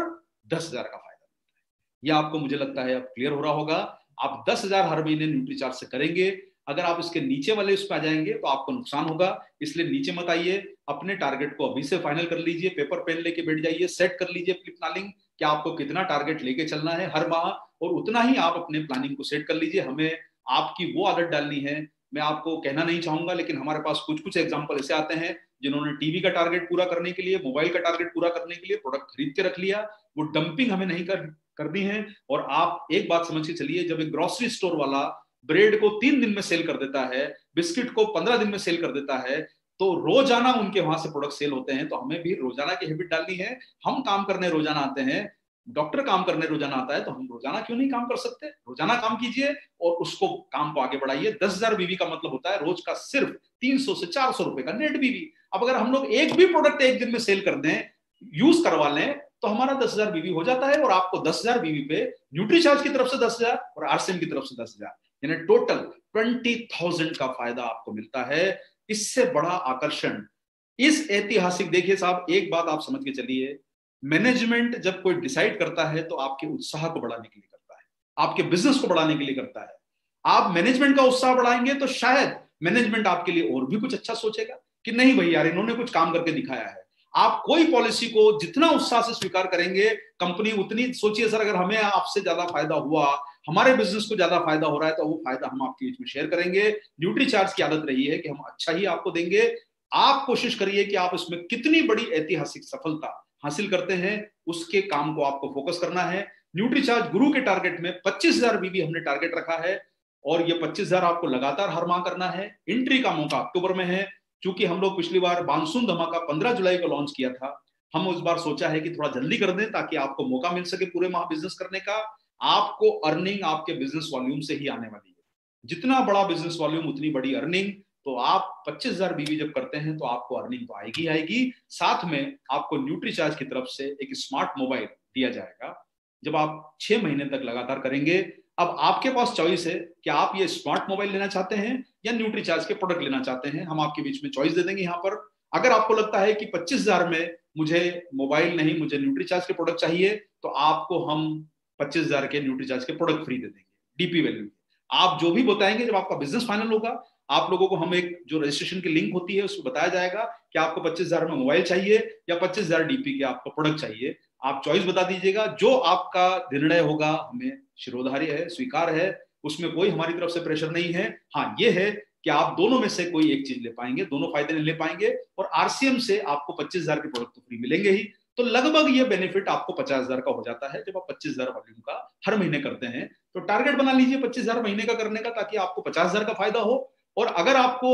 10,000 का फायदा मिलता है। ये आपको मुझे लगता है अब क्लियर हो रहा होगा। आप 10,000 हर महीने न्यूट्रीचार्ज से करेंगे। अगर आप इसके नीचे वाले उस पर आ जाएंगे तो आपको नुकसान होगा, इसलिए नीचे मत आइए। अपने टारगेट को अभी से फाइनल कर लीजिए, पेपर पेन लेके बैठ जाइए, सेट कर लीजिए अपनी प्लानिंग कि आपको कितना टारगेट लेके चलना है हर माह, और उतना ही आप अपने प्लानिंग को सेट कर लीजिए। हमें आपकी वो आदत डालनी है। मैं आपको कहना नहीं चाहूंगा, लेकिन हमारे पास कुछ कुछ एग्जाम्पल ऐसे आते हैं जिन्होंने टीवी का टारगेट पूरा करने के लिए, मोबाइल का टारगेट पूरा करने के लिए प्रोडक्ट खरीद के रख लिया। वो डंपिंग हमें नहीं करनी है। और आप एक बात समझ के चलिए, जब एक ग्रोसरी स्टोर वाला ब्रेड को 3 दिन में सेल कर देता है, बिस्किट को 15 दिन में सेल कर देता है, तो रोजाना उनके वहां से प्रोडक्ट सेल होते हैं। तो हमें भी रोजाना की हैबिट डालनी है। हम काम करने रोजाना आते हैं, डॉक्टर काम करने रोजाना आता है, तो हम रोजाना क्यों नहीं काम कर सकते। रोजाना काम कीजिए और उसको काम को आगे बढ़ाइए। 10,000 बीवी का मतलब होता है रोज का सिर्फ 300 से 400 रुपए का नेट बीवी। अब अगर हम लोग एक भी प्रोडक्ट एक दिन में सेल कर दें, यूज करवा लें, तो हमारा 10,000 बीवी हो जाता है। और आपको 10,000 बीवी पे न्यूट्रीचार्ज की तरफ से 10,000 और आरसीएम की तरफ से 10,000, यानी टोटल 20,000 का फायदा आपको मिलता है। इससे बड़ा आकर्षण इस ऐतिहासिक, देखिए साहब एक बात आप समझ के चलिए, मैनेजमेंट जब कोई डिसाइड करता है तो आपके उत्साह को बढ़ाने के लिए करता है, आपके बिजनेस को बढ़ाने के लिए करता है। आप मैनेजमेंट का उत्साह बढ़ाएंगे तो शायद मैनेजमेंट आपके लिए और भी कुछ अच्छा सोचेगा। कि नहीं भाई यार इन्होंने कुछ काम करके दिखाया है। आप कोई पॉलिसी को जितना उत्साह से स्वीकार करेंगे, कंपनी उतनी, सोचिए सर अगर हमें आपसे ज्यादा फायदा हुआ, हमारे बिजनेस को ज्यादा फायदा हो रहा है, तो वो फायदा हम आपके बीच में शेयर करेंगे। न्यूट्रीचार्ज की आदत रही है कि हम अच्छा ही आपको देंगे। आप कोशिश करिए कि आप इसमें कितनी बड़ी ऐतिहासिक सफलता हासिल करते हैं, उसके काम को आपको फोकस करना है। न्यूट्रीचार्ज गुरु के टारगेट में 25,000 बीबी हमने टारगेट रखा है, और ये 25,000 आपको लगातार हर माह करना है। एंट्री का मौका अक्टूबर में है, क्योंकि हम लोग पिछली बार मानसून धमाका 15 जुलाई को लॉन्च किया था। हम उस बार सोचा है कि थोड़ा जल्दी कर दें ताकि आपको मौका मिल सके पूरे माह बिजनेस करने का। आपको अर्निंग आपके बिजनेस वॉल्यूम से ही आने वाली है। जितना बड़ा बिजनेस वॉल्यूम उतनी बड़ी अर्निंग। तो आप 25,000 बीवी जब करते हैं तो आपको अर्निंग तो आएगी आएगी, साथ में आपको न्यूट्रीचार्ज की तरफ से एक स्मार्ट मोबाइल दिया जाएगा जब आप 6 महीने तक लगातार करेंगे। अब आपके पास चॉइस है कि आप ये स्मार्ट मोबाइल लेना चाहते हैं या न्यूट्रीचार्ज के प्रोडक्ट लेना चाहते हैं। हम आपके बीच में चॉइस दे देंगे यहाँ पर। अगर आपको लगता है कि 25,000 में मुझे मोबाइल नहीं, मुझे न्यूट्रीचार्ज के प्रोडक्ट चाहिए, तो आपको हम 25,000 के न्यूट्रीचार्ज के प्रोडक्ट फ्री दे देंगे डीपी वैल्यू। आप जो भी बताएंगे, जब आपका बिजनेस फाइनल होगा, आप लोगों को हम एक जो रजिस्ट्रेशन की लिंक होती है उसमें बताया जाएगा कि आपको 25,000 में मोबाइल चाहिए या 25,000 डीपी के आपको प्रोडक्ट चाहिए। आप चॉइस बता दीजिएगा, जो आपका निर्णय होगा हमें शिरोधार्य है, स्वीकार है, उसमें कोई हमारी तरफ से प्रेशर नहीं है। हाँ ये है कि आप दोनों में से कोई एक चीज ले पाएंगे, दोनों फायदे नहीं ले पाएंगे, और आरसीएम से आपको 25,000 के प्रोडक्ट तो फ्री मिलेंगे ही। तो लगभग ये बेनिफिट आपको 50,000 का हो जाता है जब आप 25,000 वॉल्यूम का हर महीने करते हैं। तो टारगेट बना लीजिए 25,000 महीने का करने का, ताकि आपको 50,000 का फायदा हो। और अगर आपको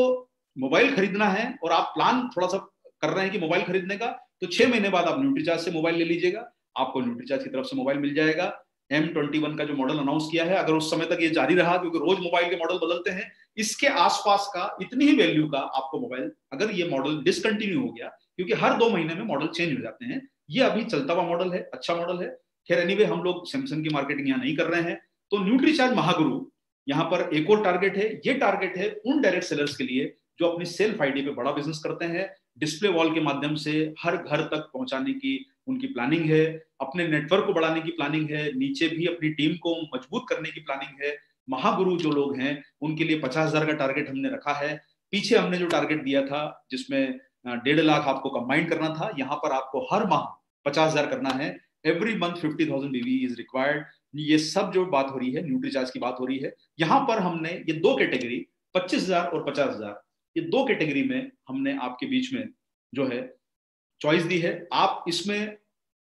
मोबाइल खरीदना है और आप प्लान थोड़ा सा कर रहे हैं कि मोबाइल खरीदने का, तो 6 महीने बाद आप न्यूट्रीचार्ज से मोबाइल ले लीजिएगा, आपको न्यूट्रीचार्ज की तरफ से मोबाइल मिल जाएगा। M21 का जो मॉडल अनाउंस किया है, अगर उस समय तक ये जारी रहा, क्योंकि रोज मोबाइल के मॉडल बदलते हैं, इसके आसपास का इतनी ही वैल्यू का आपको मोबाइल, अगर ये मॉडल डिसकंटिन्यू हो गया, क्योंकि हर 2 महीने में मॉडल चेंज हो जाते हैं, ये अभी चलता हुआ मॉडल है, अच्छा मॉडल है। खैर एनीवे, हम लोग सैमसंग की मार्केटिंग यहाँ नहीं कर रहे हैं। तो न्यूट्रीचार्ज महागुरु यहाँ पर एक और टारगेट है। ये टारगेट है उन डायरेक्ट सेलर्स के लिए जो अपनी सेल्फ आईडी पे बड़ा बिजनेस करते हैं। डिस्प्ले वॉल के माध्यम से हर घर तक पहुंचाने की उनकी प्लानिंग है, अपने नेटवर्क को बढ़ाने की प्लानिंग है, नीचे भी अपनी टीम को मजबूत करने की प्लानिंग है। महागुरु जो लोग हैं उनके लिए 50,000 का टारगेट हमने रखा है। पीछे हमने जो टारगेट दिया था जिसमें 1.5 लाख आपको कंबाइन करना था, यहाँ पर आपको हर माह 50,000 करना है। एवरी मंथ 50,000 बीवी इज रिक्वायर्ड। ये सब जो बात हो रही है, न्यूट्रीचार्ज की बात हो रही है। यहाँ पर हमने ये 2 कैटेगरी 25,000 और 50,000, ये 2 कैटेगरी में हमने आपके बीच में जो है चॉइस दी है। आप इसमें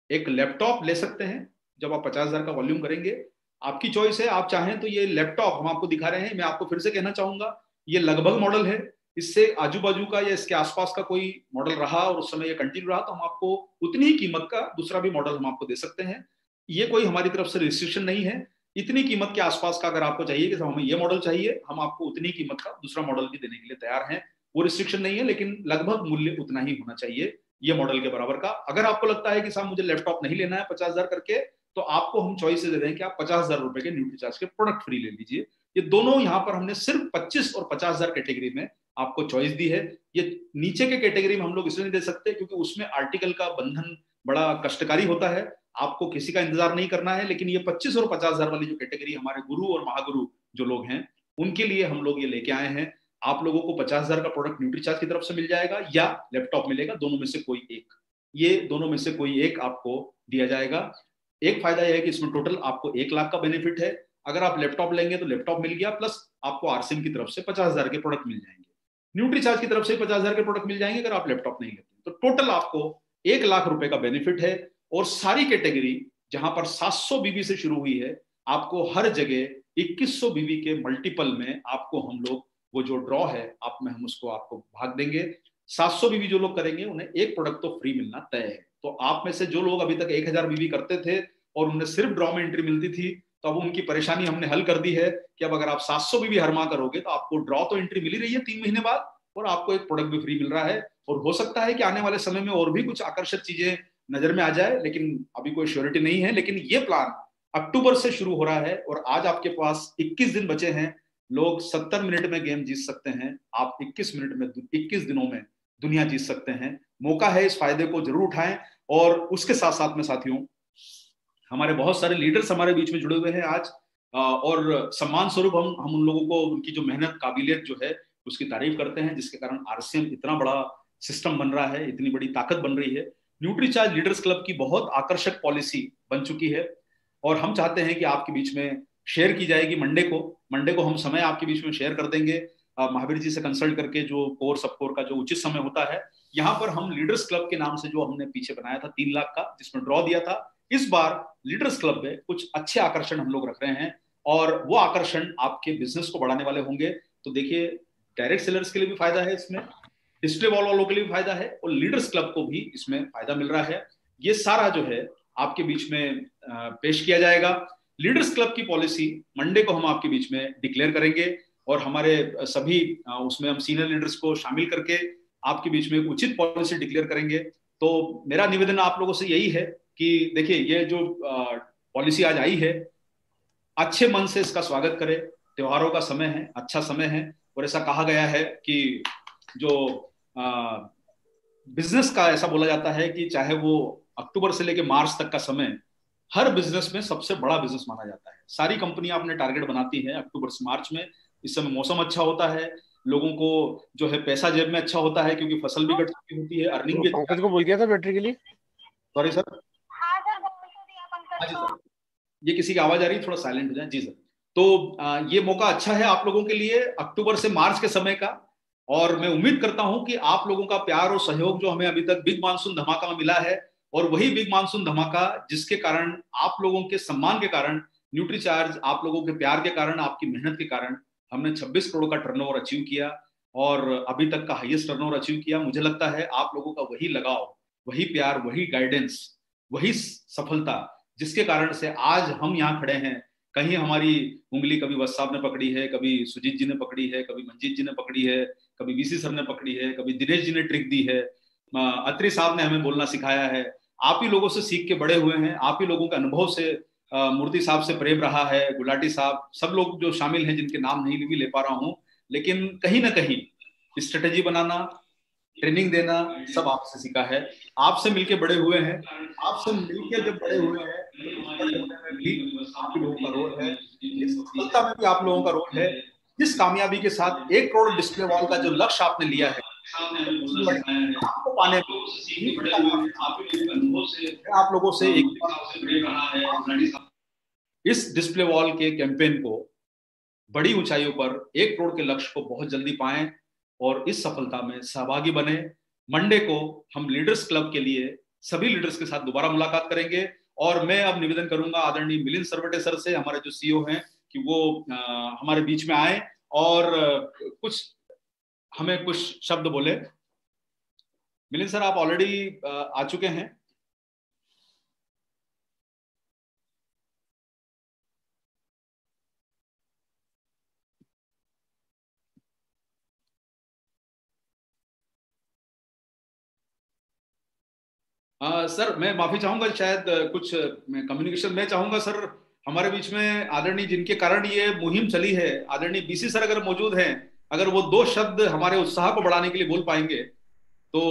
एक लैपटॉप ले सकते हैं जब आप 50,000 का वॉल्यूम करेंगे, आपकी चॉइस है। आप चाहें तो ये लैपटॉप हम आपको दिखा रहे हैं, मैं आपको फिर से कहना चाहूंगा, ये लगभग मॉडल है, इससे आजू बाजू का या इसके आसपास का कोई मॉडल रहा और उस समय ये कंटिन्यू रहा, तो हम आपको उतनी ही कीमत का दूसरा भी मॉडल हम आपको दे सकते हैं। ये कोई हमारी तरफ से रिस्ट्रिक्शन नहीं है। इतनी कीमत के आसपास का अगर आपको चाहिए कि हमें ये मॉडल चाहिए, हम आपको उतनी कीमत का दूसरा मॉडल भी देने के लिए तैयार हैं। वो रिस्ट्रिक्शन नहीं है, लेकिन लगभग मूल्य उतना ही होना चाहिए ये मॉडल के बराबर का। अगर आपको लगता है कि साहब मुझे लैपटॉप नहीं लेना है 50,000 करके, तो आपको हम चॉइस दे रहे हैं कि आप 50,000 रुपए के न्यूट्रीचार्ज के प्रोडक्ट फ्री ले लीजिए। ये दोनों यहाँ पर हमने सिर्फ 25 और 50,000 कैटेगरी में आपको चॉइस दी है। ये नीचे के कैटेगरी में हम लोग इसलिए नहीं दे सकते क्योंकि उसमें आर्टिकल का बंधन बड़ा कष्टकारी होता है, आपको किसी का इंतजार नहीं करना है। लेकिन ये 25 और 50,000 वाली जो कैटेगरी हमारे गुरु और महागुरु जो लोग हैं, उनके लिए हम लोग ये लेके आए हैं। आप लोगों को 50,000 का प्रोडक्ट न्यूट्रीचार्ज की तरफ से मिल जाएगा या लैपटॉप मिलेगा, दोनों में से कोई एक, ये दोनों में से कोई एक आपको दिया जाएगा। एक फायदा यह है कि इसमें टोटल आपको 1 लाख का बेनिफिट है। अगर आप लैपटॉप लेंगे तो लैपटॉप मिल गया, प्लस आपको आरसीएम की तरफ से 50,000 के प्रोडक्ट मिल जाएंगे, न्यूट्रीचार्ज की तरफ से 50,000 के प्रोडक्ट मिल जाएंगे अगर आप लैपटॉप नहीं लेते। तो टोटल आपको 1 लाख रुपए का बेनिफिट है। और सारी कैटेगरी जहां पर 700 बीबी से शुरू हुई है, आपको हर जगह 2100 बीबी के मल्टीपल में आपको हम लोग वो जो ड्रॉ है आप में हम उसको आपको भाग देंगे। 700 बीबी जो लोग करेंगे उन्हें एक प्रोडक्ट तो फ्री मिलना तय है। तो आप में से जो लोग अभी तक 1000 बीबी करते थे और उन्हें सिर्फ ड्रॉ में एंट्री मिलती थी, तो अब उनकी परेशानी हमने हल कर दी है कि अब अगर आप 700 बीबी हर माह करोगे तो आपको ड्रॉ तो एंट्री मिल ही रही है 3 महीने बाद, और आपको एक प्रोडक्ट भी फ्री मिल रहा है। और हो सकता है कि आने वाले समय में और भी कुछ आकर्षक चीजें नजर में आ जाए, लेकिन अभी कोई श्योरिटी नहीं है। लेकिन ये प्लान अक्टूबर से शुरू हो रहा है और आज आपके पास 21 दिन बचे हैं। लोग 70 मिनट में गेम जीत सकते हैं, आप 21 मिनट में 21 दिनों में दुनिया जीत सकते हैं। मौका है, इस फायदे को जरूर उठाएं। और उसके साथ साथ में साथियों, हमारे बहुत सारे लीडर्स हमारे बीच में जुड़े हुए हैं आज, और सम्मान स्वरूप हम उन लोगों को उनकी जो मेहनत, काबिलियत जो है उसकी तारीफ करते हैं, जिसके कारण आरसीएम इतना बड़ा सिस्टम बन रहा है, इतनी बड़ी ताकत बन रही है। न्यूट्रीचार्ज लीडर्स क्लब की बहुत आकर्षक पॉलिसी बन चुकी है और हम चाहते हैं कि आपके बीच में शेयर की जाएगी। मंडे को हम समय आपके बीच में शेयर कर देंगे महावीर जी से कंसल्ट करके, जो कोर सब कोर का जो उचित समय होता है। यहाँ पर हम लीडर्स क्लब के नाम से जो हमने पीछे बनाया था 3 लाख का, जिसमें ड्रॉ दिया था, इस बार लीडर्स क्लब में कुछ अच्छे आकर्षण हम लोग रख रहे हैं और वो आकर्षण आपके बिजनेस को बढ़ाने वाले होंगे। तो देखिए, डायरेक्ट सेलर्स के लिए भी फायदा है इसमें, डिस्प्ले वॉल वालों के लिए भी फायदा है और लीडर्स क्लब को भी इसमें फायदा मिल रहा है। ये सारा जो है आपके बीच में पेश किया जाएगा। लीडर्स क्लब की पॉलिसी मंडे को हम आपके बीच में डिक्लेयर करेंगे और हमारे सभी उसमें हम सीनियर लीडर्स को शामिल करके आपके बीच में एक उचित पॉलिसी डिक्लेयर करेंगे। तो मेरा निवेदन आप लोगों से यही है कि देखिए, ये जो पॉलिसी आज आई है, अच्छे मन से इसका स्वागत करें। त्योहारों का समय है, अच्छा समय है और ऐसा कहा गया है कि जो बिजनेस का ऐसा बोला जाता है कि चाहे वो अक्टूबर से लेकर मार्च तक का समय हर बिजनेस में सबसे बड़ा बिजनेस माना जाता है। सारी कंपनियां अपने टारगेट बनाती हैं अक्टूबर से मार्च में। इस समय मौसम अच्छा होता है, लोगों को जो है पैसा जेब में अच्छा होता है क्योंकि फसल भी कट चुकी होती है, अर्निंग भी। पंकज को बोल दिया था बैटरी के लिए। सॉरी सर, ये किसी की आवाज आ रही है, थोड़ा साइलेंट हो जाए। जी सर। तो ये मौका अच्छा है आप लोगों के लिए अक्टूबर से मार्च के समय का, और मैं उम्मीद करता हूं कि आप लोगों का प्यार और सहयोग जो हमें अभी तक बिग मानसून धमाका में मिला है, और वही बिग मानसून धमाका जिसके कारण, आप लोगों के सम्मान के कारण, न्यूट्रीचार्ज आप लोगों के प्यार के कारण, आपकी मेहनत के कारण हमने 26 करोड़ का टर्नओवर अचीव किया और अभी तक का हाईएस्ट टर्नओवर अचीव किया। मुझे लगता है आप लोगों का वही लगाव, वही प्यार, वही गाइडेंस, वही सफलता, जिसके कारण से आज हम यहाँ खड़े हैं। कहीं हमारी उंगली कभी वत्स साहब ने पकड़ी है, कभी सुजीत जी ने पकड़ी है, कभी मंजीत जी ने पकड़ी है, कभी वीसी सर ने पकड़ी है, कभी दिनेश जी ने ट्रिक दी है, अत्री साहब ने हमें बोलना सिखाया है। आप ही लोगों से सीख के बड़े हुए हैं, आप ही लोगों के अनुभव से, मूर्ति साहब से प्रेम रहा है, गुलाटी साहब, सब लोग जो शामिल हैं जिनके नाम नहीं भी ले पा रहा हूं, लेकिन कहीं ना कहीं स्ट्रेटेजी बनाना, ट्रेनिंग देना सब आपसे सीखा है। आपसे मिलके बड़े हुए हैं, आपसे मिलके जब बड़े हुए हैं तो भी आप लोगों का रोल है, इस सफलता में भी आप लोगों का रोल है। जिस कामयाबी के साथ 1 करोड़ डिस्प्ले वॉल का जो लक्ष्य आपने लिया है आपको पाने आप लोगों से इस डिस्प्ले वॉल के कैंपेन को बड़ी ऊंचाइयों पर 1 करोड़ के लक्ष्य को बहुत जल्दी पाएं और इस सफलता में सहभागी बने। मंडे को हम लीडर्स क्लब के लिए सभी लीडर्स के साथ दोबारा मुलाकात करेंगे और मैं अब निवेदन करूंगा आदरणीय मिलिंद सरवटे सर से, हमारे जो सीईओ हैं, कि वो हमारे बीच में आए और हमें कुछ शब्द बोले। मिलिंद सर, आप ऑलरेडी आ चुके हैं। सर मैं माफी चाहूंगा, शायद कुछ कम्युनिकेशन में चाहूंगा सर। हमारे बीच में आदरणीय, जिनके कारण ये मुहिम चली है, आदरणीय बीसी सर अगर मौजूद हैं, अगर वो 2 शब्द हमारे उत्साह को बढ़ाने के लिए बोल पाएंगे तो।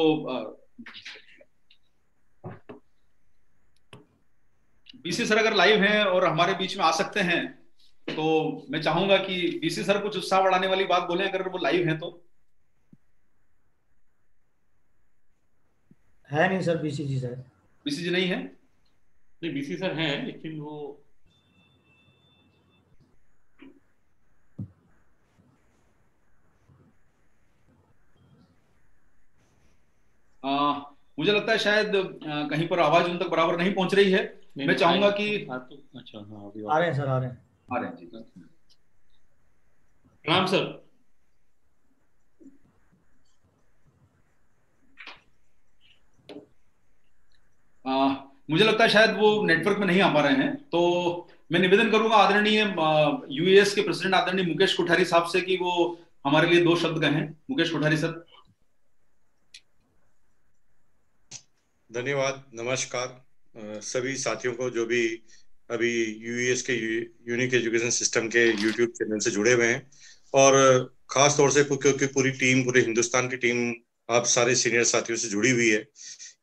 बीसी सर अगर लाइव हैं और हमारे बीच में आ सकते हैं तो मैं चाहूंगा कि बीसी सर कुछ उत्साह बढ़ाने वाली बात बोलें, अगर वो लाइव हैं तो। है नहीं सर बीसी जी सर। बीसी जी नहीं है? नहीं, बीसी सर हैं लेकिन वो मुझे लगता है शायद कहीं पर आवाज उन तक बराबर नहीं पहुंच रही है। मैं चाहूंगा कि अच्छा, हाँ आ रहे हैं सर, आ रहे हैं जी। प्रणाम सर। मुझे लगता है शायद वो नेटवर्क में नहीं आ पा रहे हैं, तो मैं निवेदन करूंगा आदरणीय यूएस के प्रेसिडेंट आदरणीय मुकेश कोठारी साहब से कि वो हमारे लिए 2 शब्द कहें। मुकेश कोठारी सर। धन्यवाद, नमस्कार सभी साथियों को जो भी अभी यूएस के यूनिक एजुकेशन सिस्टम के यूट्यूब चैनल से जुड़े हुए हैं, और खास तौर से क्योंकि पूरी टीम, पूरे हिंदुस्तान की टीम आप सारे सीनियर साथियों से जुड़ी हुई है।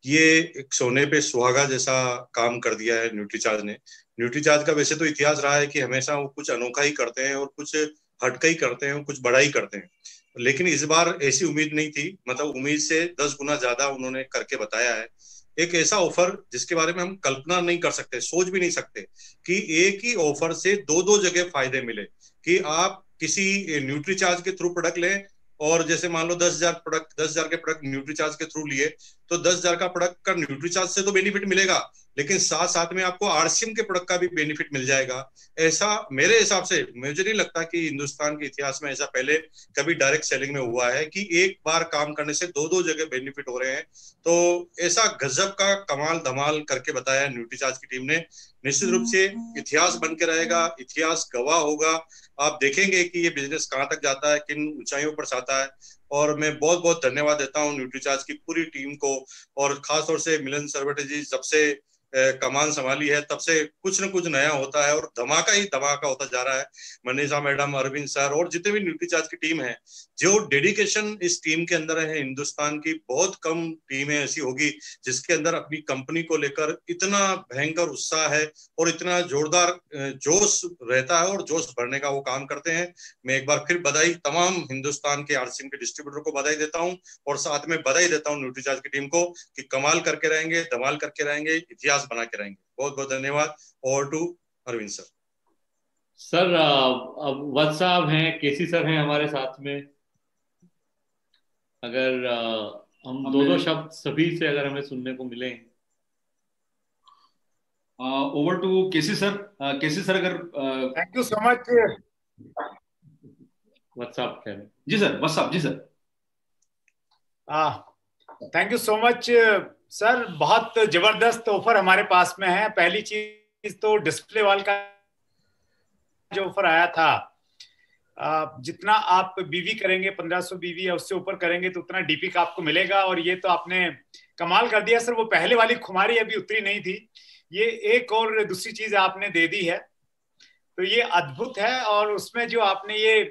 ये एक सोने पे सुहागा जैसा काम कर दिया है न्यूट्रीचार्ज ने। न्यूट्रीचार्ज का वैसे तो इतिहास रहा है कि हमेशा वो कुछ अनोखा ही करते हैं और कुछ हटका ही करते हैं और कुछ बड़ा ही करते हैं। लेकिन इस बार ऐसी उम्मीद नहीं थी, मतलब उम्मीद से 10 गुना ज्यादा उन्होंने करके बताया है। एक ऐसा ऑफर जिसके बारे में हम कल्पना नहीं कर सकते, सोच भी नहीं सकते कि एक ही ऑफर से दो दो जगह फायदे मिले, कि आप किसी न्यूट्रीचार्ज के थ्रू प्रोडक्ट लें, और जैसे मान लो 10,000 के प्रोडक्ट न्यूट्रीचार्ज के थ्रू लिए, तो 10,000 का प्रोडक्ट का न्यूट्रीचार्ज से तो बेनिफिट मिलेगा, लेकिन साथ साथ में आपको आरसीएम के प्रोडक्ट का भी बेनिफिट मिल जाएगा। ऐसा मेरे हिसाब से, मुझे नहीं लगता कि हिंदुस्तान के इतिहास में ऐसा पहले कभी डायरेक्ट सेलिंग में हुआ है कि एक बार काम करने से दो दो जगह बेनिफिट हो रहे हैं। तो ऐसा गजब का कमाल धमाल करके बताया न्यूट्रीचार्ज की टीम ने। निश्चित रूप से इतिहास बन के रहेगा, इतिहास गवाह होगा। आप देखेंगे कि ये बिजनेस कहां तक जाता है, किन ऊंचाइयों पर जाता है। और मैं बहुत बहुत धन्यवाद देता हूं न्यूट्रीचार्ज की पूरी टीम को, और खासतौर से मिलन सरवटे जी, जब से कमान संभाली है तब से कुछ न कुछ नया होता है, और धमाका ही धमाका होता जा रहा है। मनीषा मैडम, अरविंद सर, और जितने भी न्यूट्रीचार्ज की टीम है, जो डेडिकेशन इस टीम के अंदर है, हिंदुस्तान की बहुत कम टीमें ऐसी होगी जिसके अंदर अपनी कंपनी को लेकर इतना भयंकर उत्साह है और इतना जोरदार जोश रहता है, और जोश भरने का वो काम करते हैं। मैं एक बार फिर बधाई तमाम हिंदुस्तान के आरसीएम के डिस्ट्रीब्यूटर को बधाई देता हूं, और साथ में बधाई देता हूं न्यूट्रीचार्ज की टीम को कि कमाल करके रहेंगे, धमाल करके रहेंगे, इतिहास बना के रहेंगे। बहुत बहुत धन्यवाद। Over to Arvind sir. Sir अब वत्स साहब हैं, केसी सर हैं हमारे साथ में। अगर हम दो शब्द सभी से अगर हमें सुनने को मिले। Over to KC sir. KC sir, अगर thank you so much. WhatsApp कह रहे हैं। जी सर, व्हाट्सएप। जी sir. Thank you so much sir. बहुत जबरदस्त ऑफर हमारे पास में है। पहली चीज तो डिस्प्ले वाल का जो ऑफर आया था, जितना आप बीवी करेंगे 1500 बीवी या उससे ऊपर करेंगे तो उतना डीपी का आपको मिलेगा। और ये तो आपने कमाल कर दिया सर। वो पहले वाली खुमारी अभी उतरी नहीं थी, ये एक और दूसरी चीज आपने दे दी है, तो ये अद्भुत है। और उसमें जो आपने ये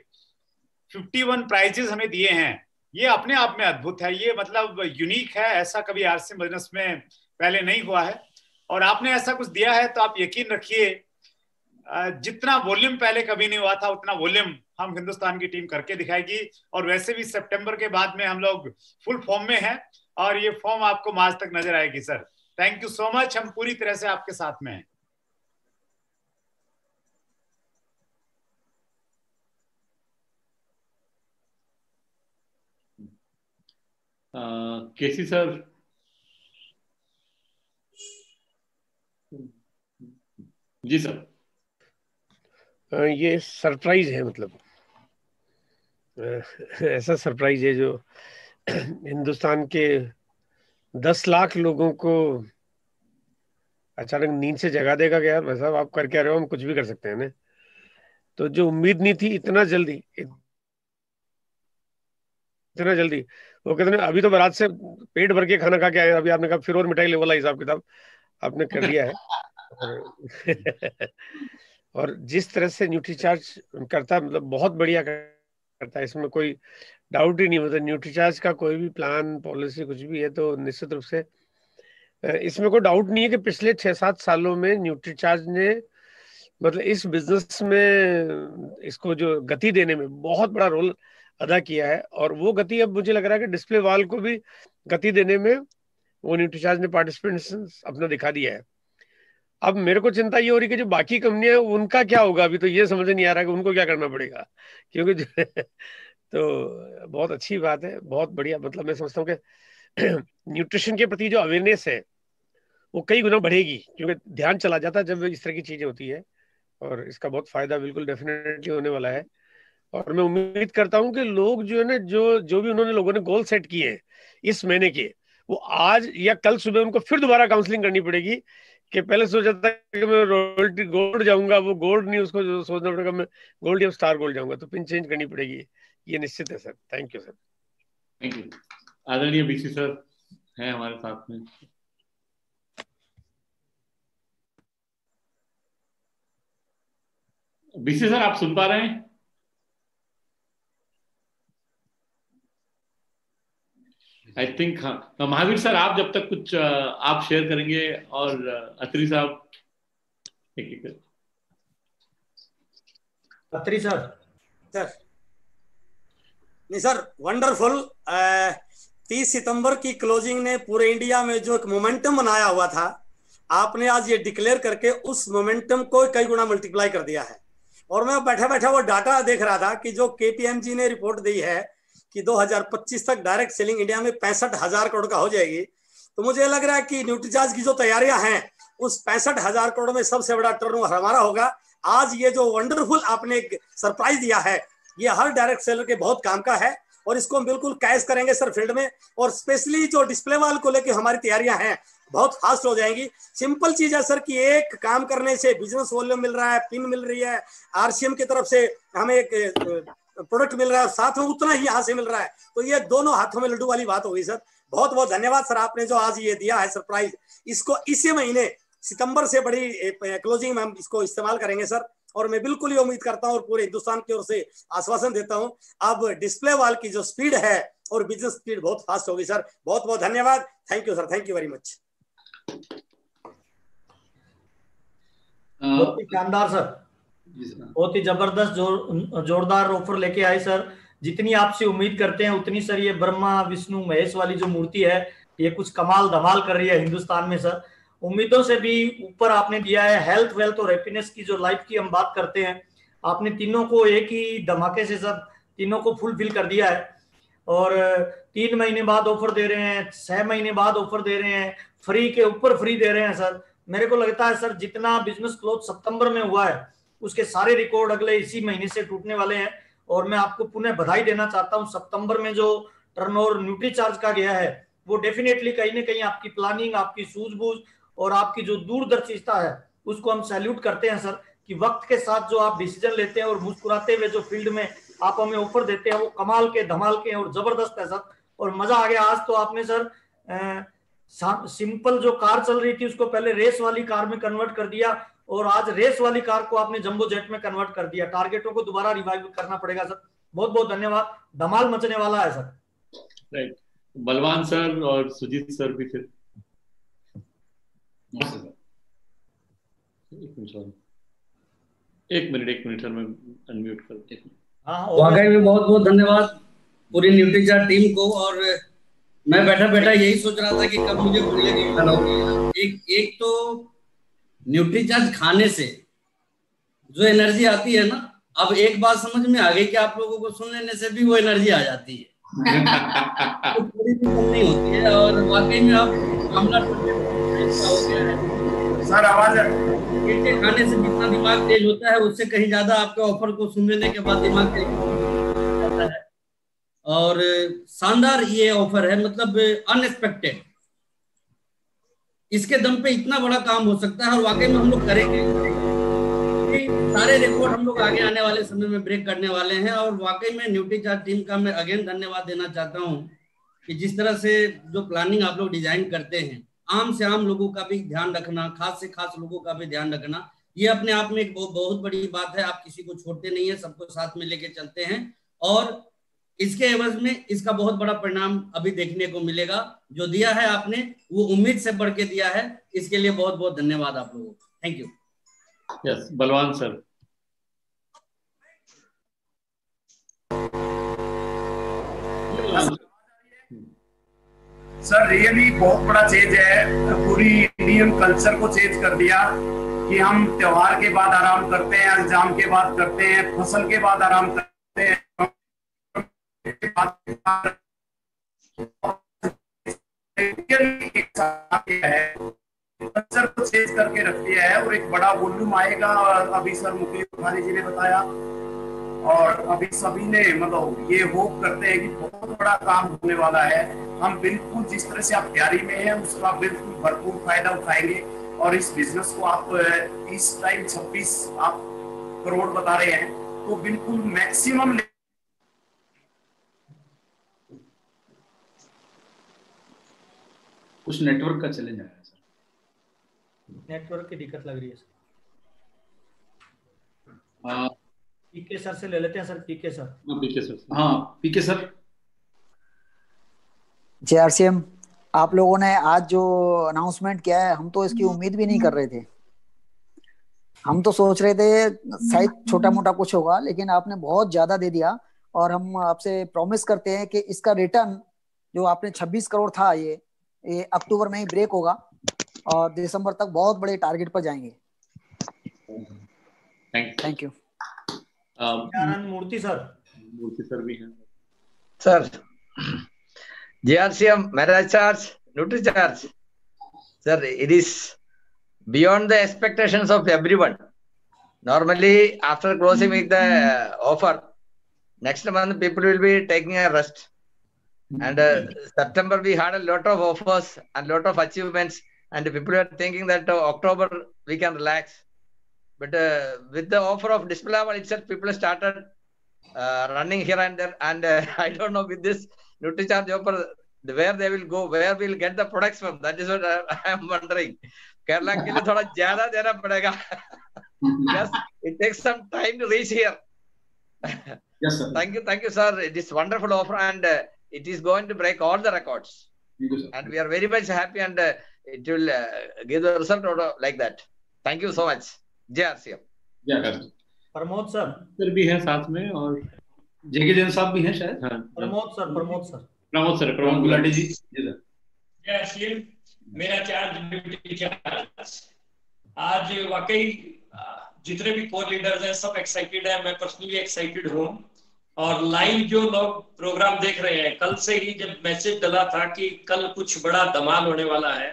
51 प्राइजेस हमें दिए हैं, ये अपने आप में अद्भुत है। ये मतलब यूनिक है, ऐसा कभी आरसीएम बिजनेस में पहले नहीं हुआ है। और आपने ऐसा कुछ दिया है तो आप यकीन रखिए, जितना वॉल्यूम पहले कभी नहीं हुआ था उतना वॉल्यूम हम हिंदुस्तान की टीम करके दिखाएगी। और वैसे भी सितंबर के बाद में हम लोग फुल फॉर्म में हैं, और ये फॉर्म आपको मार्च तक नजर आएगी sir. Thank you so much, हम पूरी तरह से आपके साथ में हैं। केसी सर। जी सर। ये सरप्राइज है, मतलब ऐसा सरप्राइज है जो हिंदुस्तान के 10 लाख लोगों को अचानक नींद से जगा देगा कि यार भाई साहब आप कर क्या रहे हो, हम कुछ भी कर सकते हैं ना। तो जो उम्मीद नहीं थी इतना जल्दी वो कहते हैं अभी तो बारात से पेट भर के खाना खा के आए, अभी आपने कहा फिर और मिठाई ले वाला हिसाब किताब आपने कर दिया है। और जिस तरह से न्यूट्रीचार्ज करता है, मतलब बहुत बढ़िया करता है, इसमें कोई डाउट ही नहीं। मतलब न्यूट्रीचार्ज का कोई भी प्लान पॉलिसी कुछ भी है तो निश्चित रूप से इसमें कोई डाउट नहीं है कि पिछले 6-7 सालों में न्यूट्रीचार्ज ने मतलब इस बिजनेस में इसको जो गति देने में बहुत बड़ा रोल अदा किया है। और वो गति अब मुझे लग रहा है कि डिस्प्ले वाल को भी गति देने में वो न्यूट्रीचार्ज ने पार्टिसिपेंट्स अपना दिखा दिया है। अब मेरे को चिंता ये हो रही है कि जो बाकी कंपनियां उनका क्या होगा, अभी तो ये समझ नहीं आ रहा कि उनको क्या करना पड़ेगा, क्योंकि तो बहुत अच्छी बात है, बहुत बढ़िया। मतलब मैं समझता हूँ कि न्यूट्रिशन के प्रति जो अवेयरनेस है वो कई गुना बढ़ेगी, क्योंकि ध्यान चला जाता है जब इस तरह की चीजें होती है, और इसका बहुत फायदा बिल्कुल डेफिनेटली होने वाला है। और मैं उम्मीद करता हूं कि लोग जो है ना, जो भी उन्होंने लोगों ने गोल सेट किए हैं इस महीने के, वो आज या कल सुबह उनको फिर दोबारा काउंसलिंग करनी पड़ेगी। कि पहले सोचा था कि मैं रॉयल्टी गोल्ड जाऊंगा, वो गोल्ड नहीं, उसको सोचना पड़ेगा मैं गोल्ड या स्टार गोल्ड जाऊंगा, तो पिन चेंज करनी पड़ेगी। ये निश्चित है sir. Thank you sir. Thank you. आदरणीय बीसी सर हैं हमारे साथ में। बीसी सर आप सुन पा रहे हैं? आई थिंक हाँ। महावीर सर आप जब तक कुछ आप शेयर करेंगे, और अत्री साहब एक अत्री सर। नहीं सर, वंडरफुल। 30 सितंबर की क्लोजिंग ने पूरे इंडिया में जो एक मोमेंटम बनाया हुआ था, आपने आज ये डिक्लेयर करके उस मोमेंटम को कई गुना मल्टीप्लाई कर दिया है। और मैं बैठा बैठा वो डाटा देख रहा था कि जो KPMG ने रिपोर्ट दी है कि 2025 तक डायरेक्ट सेलिंग इंडिया में 65,000 करोड़ का हो जाएगी, तो मुझे लग रहा है कि न्यूट्रीचार्ज की जो तैयारियां हैं उस 65,000 करोड़ में सबसे बड़ा टर्नओवर हमारा होगा। आज ये जो वंडरफुल आपने एक सरप्राइज दिया है, ये हर डायरेक्ट सेलर के बहुत काम का है और इसको हम बिल्कुल कैश करेंगे सर फील्ड में। और स्पेशली जो डिस्प्ले वाल को लेकर हमारी तैयारियां हैं बहुत फास्ट हो जाएंगी। सिंपल चीज है सर कि एक काम करने से बिजनेस वॉल्यूम मिल रहा है, पिन मिल रही है, RCM की तरफ से हमें एक प्रोडक्ट मिल रहा है, साथ में उतना ही यहाँ से मिल रहा है, तो ये दोनों हाथों में लड्डू वाली बात होगी सर। बहुत बहुत धन्यवाद सर, आपने जो आज ये दिया है सरप्राइज, इसको इसी महीने सितंबर से बड़ी क्लोजिंग में हम इसको इस्तेमाल करेंगे सर। और मैं बिल्कुल ही उम्मीद करता हूँ और पूरे हिंदुस्तान की ओर से आश्वासन देता हूँ, अब डिस्प्ले वाल की जो स्पीड है और बिजनेस स्पीड बहुत फास्ट होगी सर। बहुत बहुत धन्यवाद। Thank you sir, thank you very much. बहुत ही शानदार सर, बहुत ही जबरदस्त जोरदार ऑफर लेके आए सर। जितनी आपसे उम्मीद करते हैं उतनी सर ये ब्रह्मा विष्णु महेश वाली जो मूर्ति है ये कुछ कमाल धमाल कर रही है हिंदुस्तान में सर। उम्मीदों से भी ऊपर आपने दिया है। हेल्थ, वेल्थ और हैप्पीनेस की जो लाइफ की हम बात करते हैं, आपने तीनों को एक ही धमाके से सब तीनों को फुलफिल कर दिया है। और 3 महीने बाद ऑफर दे रहे हैं, 6 महीने बाद ऑफर दे रहे हैं, फ्री के ऊपर फ्री दे रहे हैं सर। मेरे को लगता है सर जितना बिजनेस क्लोज सितंबर में हुआ है उसके सारे रिकॉर्ड अगले इसी महीने से टूटने वाले हैं। और मैं आपको पुनः बधाई देना चाहता हूं। सितंबर में जो टर्नओवर न्यूट्रीचार्ज का गया है वो डेफिनेटली कहीं ना कहीं आपकी प्लानिंग, आपकी सूझबूझ और आपकी जो दूरदर्शिता है उसको हम सैल्यूट करते हैं सर, कि वक्त के साथ जो आप डिसीजन लेते हैं और मुस्कुराते हुए जो फील्ड में आप हमें ऑफर देते हैं वो कमाल के, धमाल के और जबरदस्त है सर। और मजा आ गया आज तो। आपने सर सिंपल जो कार चल रही थी उसको पहले रेस वाली कार में कन्वर्ट कर दिया और आज रेस वाली कार को आपने जंबो जेट में कन्वर्ट कर दिया। टारगेटों को दोबारा रिवाइव करना पड़ेगा सर। बहुत बहुत धन्यवाद, धमाल मचने वाला है सर। राइट, बलवान सर और सुजीत सर भी फिर। एक मिनट सर, मैं अनम्यूट कर देता हूं। वाकई में बहुत बहुत धन्यवाद पूरी न्यूट्रीचार्ज टीम को। और मैं बैठा बैठा यही सोच रहा था कि कब मुझे भूख लगी खाना होगी। एक तो न्यूट्रीचार्ज खाने से जो एनर्जी आती है ना, अब एक बात समझ में आ गई कि आप लोगों को सुन लेने से भी वो एनर्जी आ जाती है। तो थोड़ी भी कम नहीं होती है। और वाकई में आप मामला हो गया है सर। आवाज के खाने से जितना दिमाग तेज होता है उससे कहीं ज्यादा आपके ऑफर को सुन लेने के बाद दिमाग तेज होता है। और शानदार ये ऑफर है, मतलब अनएक्सपेक्टेड। इसके दम पे इतना बड़ा काम हो सकता है और वाकई में हम लोग करेंगे। सारे रिकॉर्ड हम लोग आगे आने वाले समय में ब्रेक करने वाले हैं। और वाकई में न्यूट्रीचार्ज टीम का मैं अगेन धन्यवाद देना चाहता हूं कि जिस तरह से जो प्लानिंग आप लोग डिजाइन करते हैं, आम से आम लोगों का भी ध्यान रखना, खास से खास लोगों का भी ध्यान रखना, ये अपने आप में एक बहुत बड़ी बात है। आप किसी को छोड़ते नहीं है, सबको साथ में लेके चलते हैं और इसके एवज में इसका बहुत बड़ा परिणाम अभी देखने को मिलेगा। जो दिया है आपने वो उम्मीद से बढ़ के दिया है, इसके लिए बहुत बहुत धन्यवाद आप लोगों को। Thank you. यस, बलवान सर। सर रियली बहुत बड़ा चेंज है, पूरी इंडियन कल्चर को चेंज कर दिया कि हम त्योहार के बाद आराम करते हैं, एग्जाम के बाद करते हैं, फसल के बाद आराम करते हैं, कल्चर को चेंज करके रख दिया है। और एक बड़ा वॉल्यूम आएगा, अभी सर मुकेश तिवारी जी ने बताया और अभी सभी ने मतलब ये होप करते हैं कि बहुत बड़ा काम होने वाला है। हम बिल्कुल जिस तरह से आप तैयारी में हैं उसका बिल्कुल भरपूर फायदा उठाएंगे और इस बिजनेस को आप इस टाइम 26 आप करोड़ बता रहे हैं तो बिल्कुल मैक्सिमम। कुछ नेटवर्क का चैलेंज आया सर, नेटवर्क की दिक्कत लग रही है सर। पीके सर से ले लेते हैं sir. PK sir. PK sir. JRCM, आप लोगों ने आज जो अनाउंसमेंट किया है हम तो इसकी उम्मीद भी नहीं कर रहे थे। हम तो सोच रहे थे शायद छोटा मोटा कुछ होगा, लेकिन आपने बहुत ज्यादा दे दिया और हम आपसे प्रॉमिस करते हैं कि इसका रिटर्न जो आपने 26 करोड़ था ये अक्टूबर में ही ब्रेक होगा और दिसंबर तक बहुत बड़े टारगेट पर जाएंगे। Thank you. मूर्ति सर भी हैं sir. JRCM Marriage Charge, Nutri Charge, sir, it is beyond the expectations of everyone. Normally, after closing with the offer, next month people will be taking a rest. And September we had a lot of offers and lot of achievements, and people were thinking that October we can relax. But with the offer of display level itself, people started running here and there, and I don't know with this NutriCharge offer where they will go, where we'll get the products from. That is what I am wondering. Kerala के लिए थोड़ा ज़्यादा देना पड़ेगा. Yes, it takes some time to reach here. Yes, sir. Thank you, sir. It is wonderful offer, and it is going to break all the records. Thank you, sir. And we are very much happy, and it will give the result like that. Thank you so much. JRCM. Pramod sir भी है साथ में, और जेके जैन साहब भी हैं शायद। हाँ, प्रमोद गुलाटी जी। जय श्री मेरा चार्ज आज वाकई जितने भी कोर लीडर्स हैं सब एक्साइटेड है, मैं पर्सनली एक्साइटेड हूँ। और लाइव जो लोग प्रोग्राम देख रहे हैं, कल से ही जब मैसेज डला था कि कल कुछ बड़ा धमाल होने वाला है,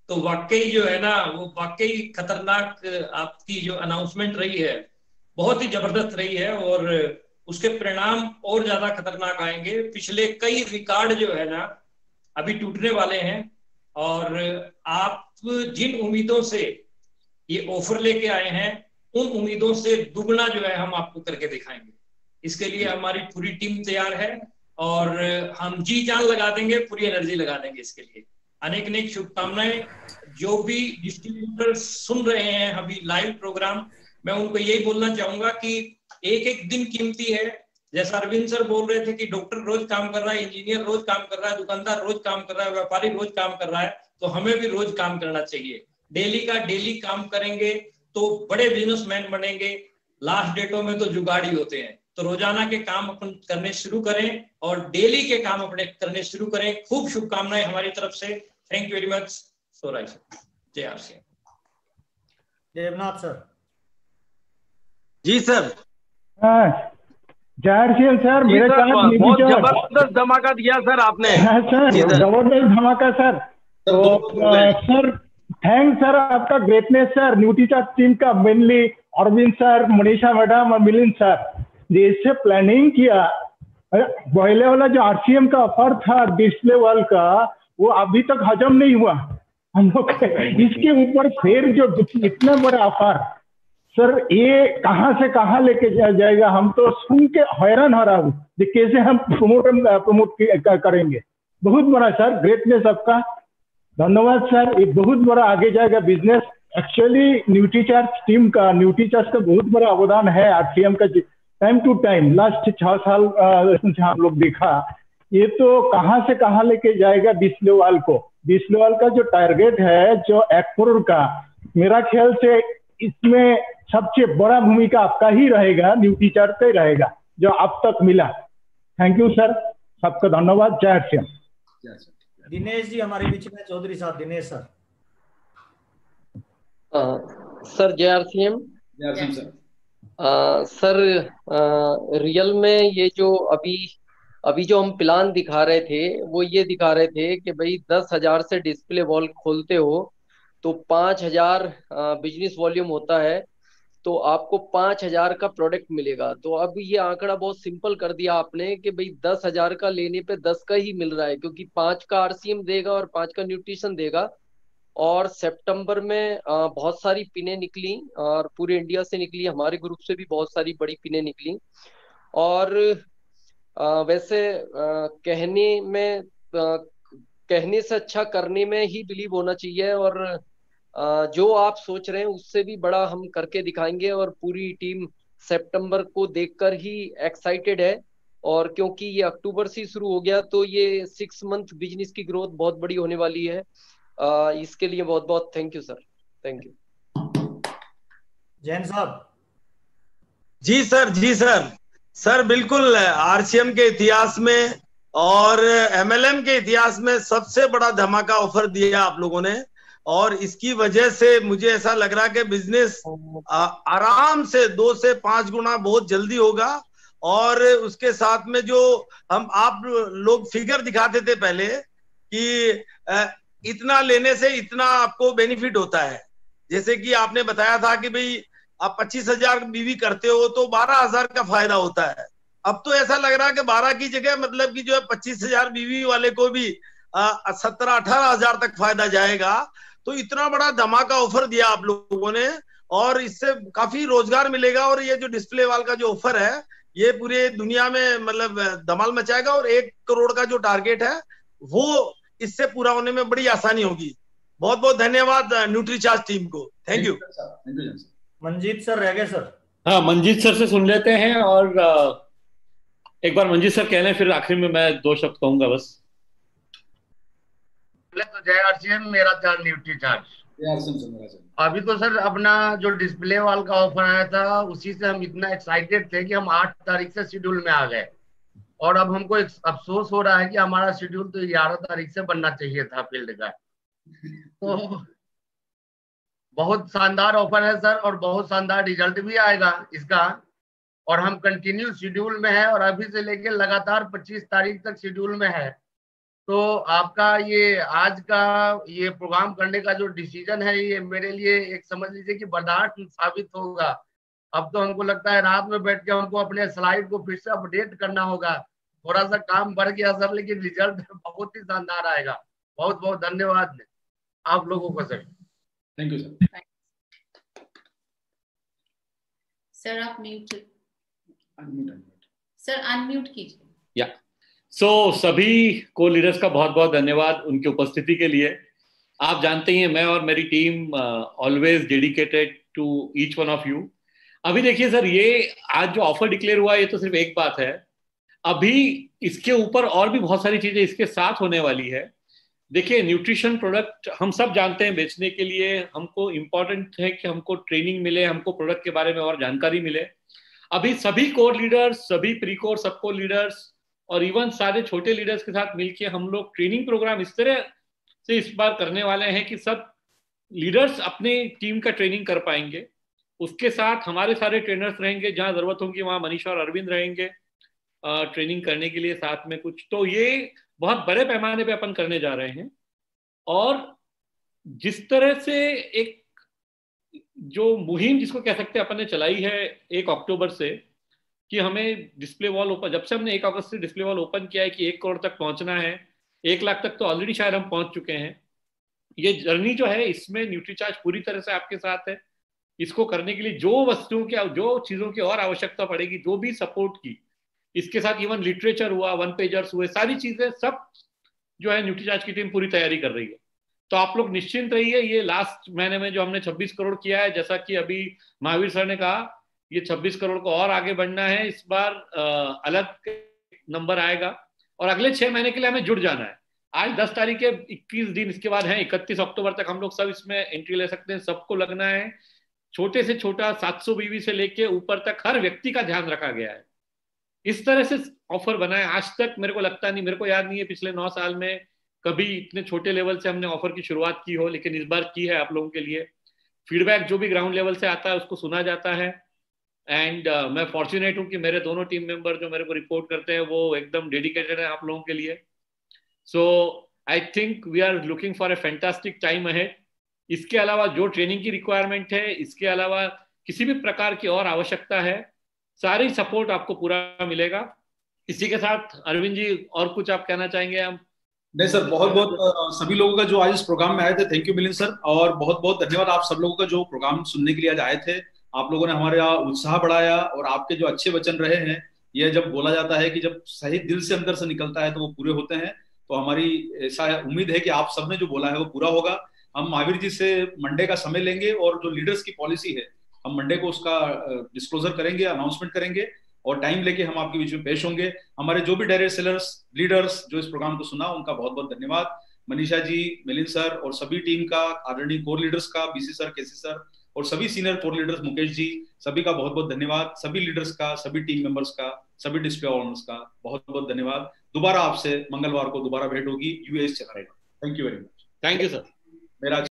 तो वाकई जो है ना वो वाकई खतरनाक आपकी जो अनाउंसमेंट रही है बहुत ही जबरदस्त रही है, और उसके परिणाम और ज्यादा खतरनाक आएंगे। पिछले कई रिकॉर्ड जो है ना अभी टूटने वाले हैं, और आप जिन उम्मीदों से ये ऑफर लेके आए हैं उन उम्मीदों से दुगना जो है हम आपको करके दिखाएंगे। इसके लिए हमारी पूरी टीम तैयार है और हम जी जान लगा देंगे, पूरी एनर्जी लगा देंगे इसके लिए। अनेक अनेक शुभकामनाएं। जो भी डिस्ट्रीब्यूटर सुन रहे हैं अभी लाइव प्रोग्राम, मैं उनको यही बोलना चाहूंगा कि एक एक दिन कीमती है। जैसा अरविंद सर बोल रहे थे कि डॉक्टर रोज काम कर रहा है, इंजीनियर रोज काम कर रहा है, दुकानदार रोज काम कर रहा है, व्यापारी रोज काम कर रहा है, तो हमें भी रोज काम करना चाहिए। डेली का डेली काम करेंगे तो बड़े बिजनेसमैन बनेंगे। लास्ट डेटों में तो जुगाड़ी होते हैं, तो रोजाना के काम अपन करने शुरू करें और डेली के काम अपने करने शुरू करें। खूब शुभकामनाएं हमारी तरफ से। Thank you very much. सोराय सर। JRCM। देवनाथ सर। जी सर। JRCM सर, मेरे साथ बहुत जबरदस्त धमाका दिया सर आपने। सर जबरदस्त धमाका सर। तो सर थैंक सर, आपका ग्रेटनेस सर, न्यूट्रीचार्ज टीम का, mainly Arvind sir, Manisha madam और मिलिंद सर, जैसे प्लानिंग किया। पहले वाला जो RCM का ऑफर था डिस्प्ले वर्ल्ड का, वो अभी तक हजम नहीं हुआ हम लोग। इसके ऊपर फिर जो इतना बड़ा ऑफर सर, ये कहाँ से कहाँ लेके जाएगा, हम तो सुन के हैरान हो रहा हूँ कि कैसे हम प्रमोट करेंगे। बहुत बड़ा सर ग्रेटनेस आपका, धन्यवाद सर। ये बहुत बड़ा आगे जाएगा बिजनेस। एक्चुअली न्यूट्रीचार्ज टीम का, न्यूट्रीचार्ज का बहुत बड़ा अवदान है RCM का। टाइम टू टाइम लास्ट 6 साल हम लोग देखा, ये तो कहाँ से कहाँ लेके जाएगा डिस्प्ले वाल को। डिस्प्ले वाल का जो टारगेट है जो 1 करोड़ का, मेरा ख्याल से इसमें सबसे बड़ा भूमिका आपका ही रहेगा, न्यूट्रीचार्ज का ही रहेगा जो अब तक मिला। थैंक यू सर, सबका धन्यवाद। JRCM। दिनेश जी हमारे बीच में, चौधरी साहब। Dinesh sir. Sir JRCM sir. Sir real में ये जो अभी जो हम प्लान दिखा रहे थे वो ये दिखा रहे थे कि भाई 10,000 से डिस्प्ले वॉल खोलते हो तो 5,000 बिजनेस वॉल्यूम होता है, तो आपको 5,000 का प्रोडक्ट मिलेगा। तो अब ये आंकड़ा बहुत सिंपल कर दिया आपने कि भाई 10,000 का लेने पे 10 का ही मिल रहा है, क्योंकि 5 का RCM देगा और 5 का न्यूट्रिशन देगा। और सितंबर में बहुत सारी पिनें निकली और पूरे इंडिया से निकली, हमारे ग्रुप से भी बहुत सारी बड़ी पिनें निकली। और वैसे कहने से अच्छा करने में ही बिलीव होना चाहिए, और जो आप सोच रहे हैं उससे भी बड़ा हम करके दिखाएंगे। और पूरी टीम सितंबर को देखकर ही एक्साइटेड है, और क्योंकि ये अक्टूबर से शुरू हो गया तो ये 6 मंथ बिजनेस की ग्रोथ बहुत बड़ी होने वाली है। इसके लिए बहुत बहुत thank you sir. Thank you. Jain साहब। जी सर। सर बिल्कुल आरसीएम के इतिहास में और एमएलएम के इतिहास में सबसे बड़ा धमाका ऑफर दिया आप लोगों ने, और इसकी वजह से मुझे ऐसा लग रहा है कि बिजनेस आराम से 2 से 5 गुना बहुत जल्दी होगा। और उसके साथ में जो आप लोग फिगर दिखाते थे पहले कि इतना लेने से इतना आपको बेनिफिट होता है, जैसे कि आपने बताया था कि भाई आप 25,000 बीवी करते हो तो 12,000 का फायदा होता है। अब तो ऐसा लग रहा है कि 12 की जगह मतलब कि जो है 25,000 बीवी वाले को भी 17-18,000 तक फायदा जाएगा। तो इतना बड़ा धमाका ऑफर दिया आप लोगों ने, और इससे काफी रोजगार मिलेगा। और ये जो डिस्प्ले वाल का जो ऑफर है ये पूरे दुनिया में मतलब धमाल मचाएगा, और 1 करोड़ का जो टारगेट है वो इससे पूरा होने में बड़ी आसानी होगी। बहुत बहुत धन्यवाद न्यूट्रीचार्ज टीम को। Thank you. मंजीत सर रह गए सर। हाँ, मंजीत सर से सुन लेते हैं, और एक बार मंजीत सर कह लें, फिर आखिर में मैं 2 शब्द कहूंगा बस। तो जय आरसीएम, मेरा चार्ज न्यूट्रीचार्ज। अभी तो सर अपना जो डिस्प्ले वाल का ऑफर आया था उसी से हम इतना एक्साइटेड थे कि हम 8 तारीख से शेड्यूल में आ गए, और अब हमको एक अफसोस हो रहा है कि हमारा शेड्यूल तो 11 तारीख से बनना चाहिए था फील्ड का। तो बहुत शानदार ऑफर है सर, और बहुत शानदार रिजल्ट भी आएगा इसका, और हम कंटिन्यू शेड्यूल में है, और अभी से लेके लगातार 25 तारीख तक शेड्यूल में है। तो आपका ये आज का ये प्रोग्राम करने का जो डिसीजन है ये मेरे लिए एक समझ लीजिए कि बर्दाश्त साबित होगा। अब तो हमको लगता है रात में बैठ के हमको अपने स्लाइड को फिर से अपडेट करना होगा। थोड़ा सा काम बढ़ गया सर, लेकिन रिजल्ट बहुत ही शानदार आएगा। बहुत बहुत धन्यवाद आप लोगों को sir. Thank you sir. Sir आप म्यूट, सर अनम्यूट कीजिए। या सभी को लीडर्स का बहुत बहुत धन्यवाद उनकी उपस्थिति के लिए। आप जानते हैं मैं और मेरी team always dedicated to each one of you. अभी देखिए सर, ये आज जो ऑफर डिक्लेयर हुआ ये तो सिर्फ एक बात है, अभी इसके ऊपर और भी बहुत सारी चीजें इसके साथ होने वाली है। देखिए, न्यूट्रिशन प्रोडक्ट हम सब जानते हैं बेचने के लिए हमको इम्पोर्टेंट है कि हमको ट्रेनिंग मिले, हमको प्रोडक्ट के बारे में और जानकारी मिले। अभी सभी कोर लीडर्स, सभी प्री कोर, सब कोर लीडर्स और इवन सारे छोटे लीडर्स के साथ मिलकर हम लोग ट्रेनिंग प्रोग्राम इस तरह से इस बार करने वाले हैं कि सब लीडर्स अपने टीम का ट्रेनिंग कर पाएंगे। उसके साथ हमारे सारे ट्रेनर्स रहेंगे, जहां जरूरत होगी वहां मनीषा और अरविंद रहेंगे ट्रेनिंग करने के लिए साथ में कुछ। तो ये बहुत बड़े पैमाने पे अपन करने जा रहे हैं। और जिस तरह से एक जो मुहिम जिसको कह सकते हैं अपन ने चलाई है 1 अक्टूबर से कि हमें डिस्प्ले वॉल ओपन, जब से हमने 1 अगस्त से डिस्प्ले वॉल ओपन किया है कि 1 करोड़ तक पहुंचना है, 1 लाख तक तो ऑलरेडी शायद हम पहुंच चुके हैं। ये जर्नी जो है इसमें न्यूट्रीचार्ज पूरी तरह से आपके साथ है। इसको करने के लिए जो वस्तुओं की, जो चीजों की और आवश्यकता पड़ेगी, जो भी सपोर्ट की, इसके साथ इवन लिटरेचर हुआ, 1 पेजर्स हुए, सारी चीजें सब जो है न्यूट्रीचार्ज की टीम पूरी तैयारी कर रही है। तो आप लोग निश्चिंत रहिए। ये लास्ट महीने में जो हमने 26 करोड़ किया है, जैसा कि अभी महावीर सर ने कहा, ये 26 करोड़ को और आगे बढ़ना है। इस बार अलग नंबर आएगा और अगले 6 महीने के लिए हमें जुड़ जाना है। आज 10 तारीख के 21 दिन इसके बाद है, 31 अक्टूबर तक हम लोग सब इसमें एंट्री ले सकते हैं। सबको लगना है। छोटे से छोटा 700 बीवी से लेके ऊपर तक हर व्यक्ति का ध्यान रखा गया है। इस तरह से ऑफर बना है। आज तक मेरे को लगता नहीं, मेरे को याद नहीं है पिछले 9 साल में कभी इतने छोटे लेवल से हमने ऑफर की शुरुआत की हो, लेकिन इस बार की है आप लोगों के लिए। फीडबैक जो भी ग्राउंड लेवल से आता है उसको सुना जाता है। एंड मैं फॉर्चुनेट हूँ कि मेरे दोनों टीम मेंबर जो मेरे को रिपोर्ट करते हैं वो एकदम डेडिकेटेड है आप लोगों के लिए। So I think we are looking for a fantastic time ahead. इसके अलावा जो ट्रेनिंग की रिक्वायरमेंट है, इसके अलावा किसी भी प्रकार की और आवश्यकता है, सारी सपोर्ट आपको पूरा मिलेगा। इसी के साथ अरविंद जी और कुछ आप कहना चाहेंगे? हम नहीं सर, बहुत बहुत सभी लोगों का जो आज इस प्रोग्राम में आए थे, थैंक यू मिलिंद सर, और बहुत बहुत धन्यवाद आप सब लोगों का जो प्रोग्राम सुनने के लिए आज आए थे। आप लोगों ने हमारा उत्साह बढ़ाया और आपके जो अच्छे वचन रहे हैं, यह जब बोला जाता है कि जब सही दिल से अंदर से निकलता है तो वो पूरे होते हैं। तो हमारी ऐसा उम्मीद है कि आप सबने जो बोला है वो पूरा होगा। हम महावीर जी से मंडे का समय लेंगे और जो लीडर्स की पॉलिसी है हम मंडे को उसका डिस्क्लोजर करेंगे, अनाउंसमेंट करेंगे और टाइम लेके हम आपके बीच में पेश होंगे। हमारे जो भी डायरेक्ट सेलर्स, लीडर्स जो इस प्रोग्राम को सुना, उनका बहुत बहुत धन्यवाद। मनीषा जी, मिलिंद सर और सभी टीम का, आदरणीय कोर लीडर्स का, बीसी सर, केसी सर और सभी senior core leaders, Mukesh ji, सभी का बहुत बहुत धन्यवाद। सभी लीडर्स का, सभी टीम मेंबर्स का, सभी डिस्प्ले ओनर्स का बहुत बहुत धन्यवाद। दोबारा आपसे मंगलवार को दोबारा भेंट होगी यूएस चैनल पर। Thank you very much. Thank you sir. मेरा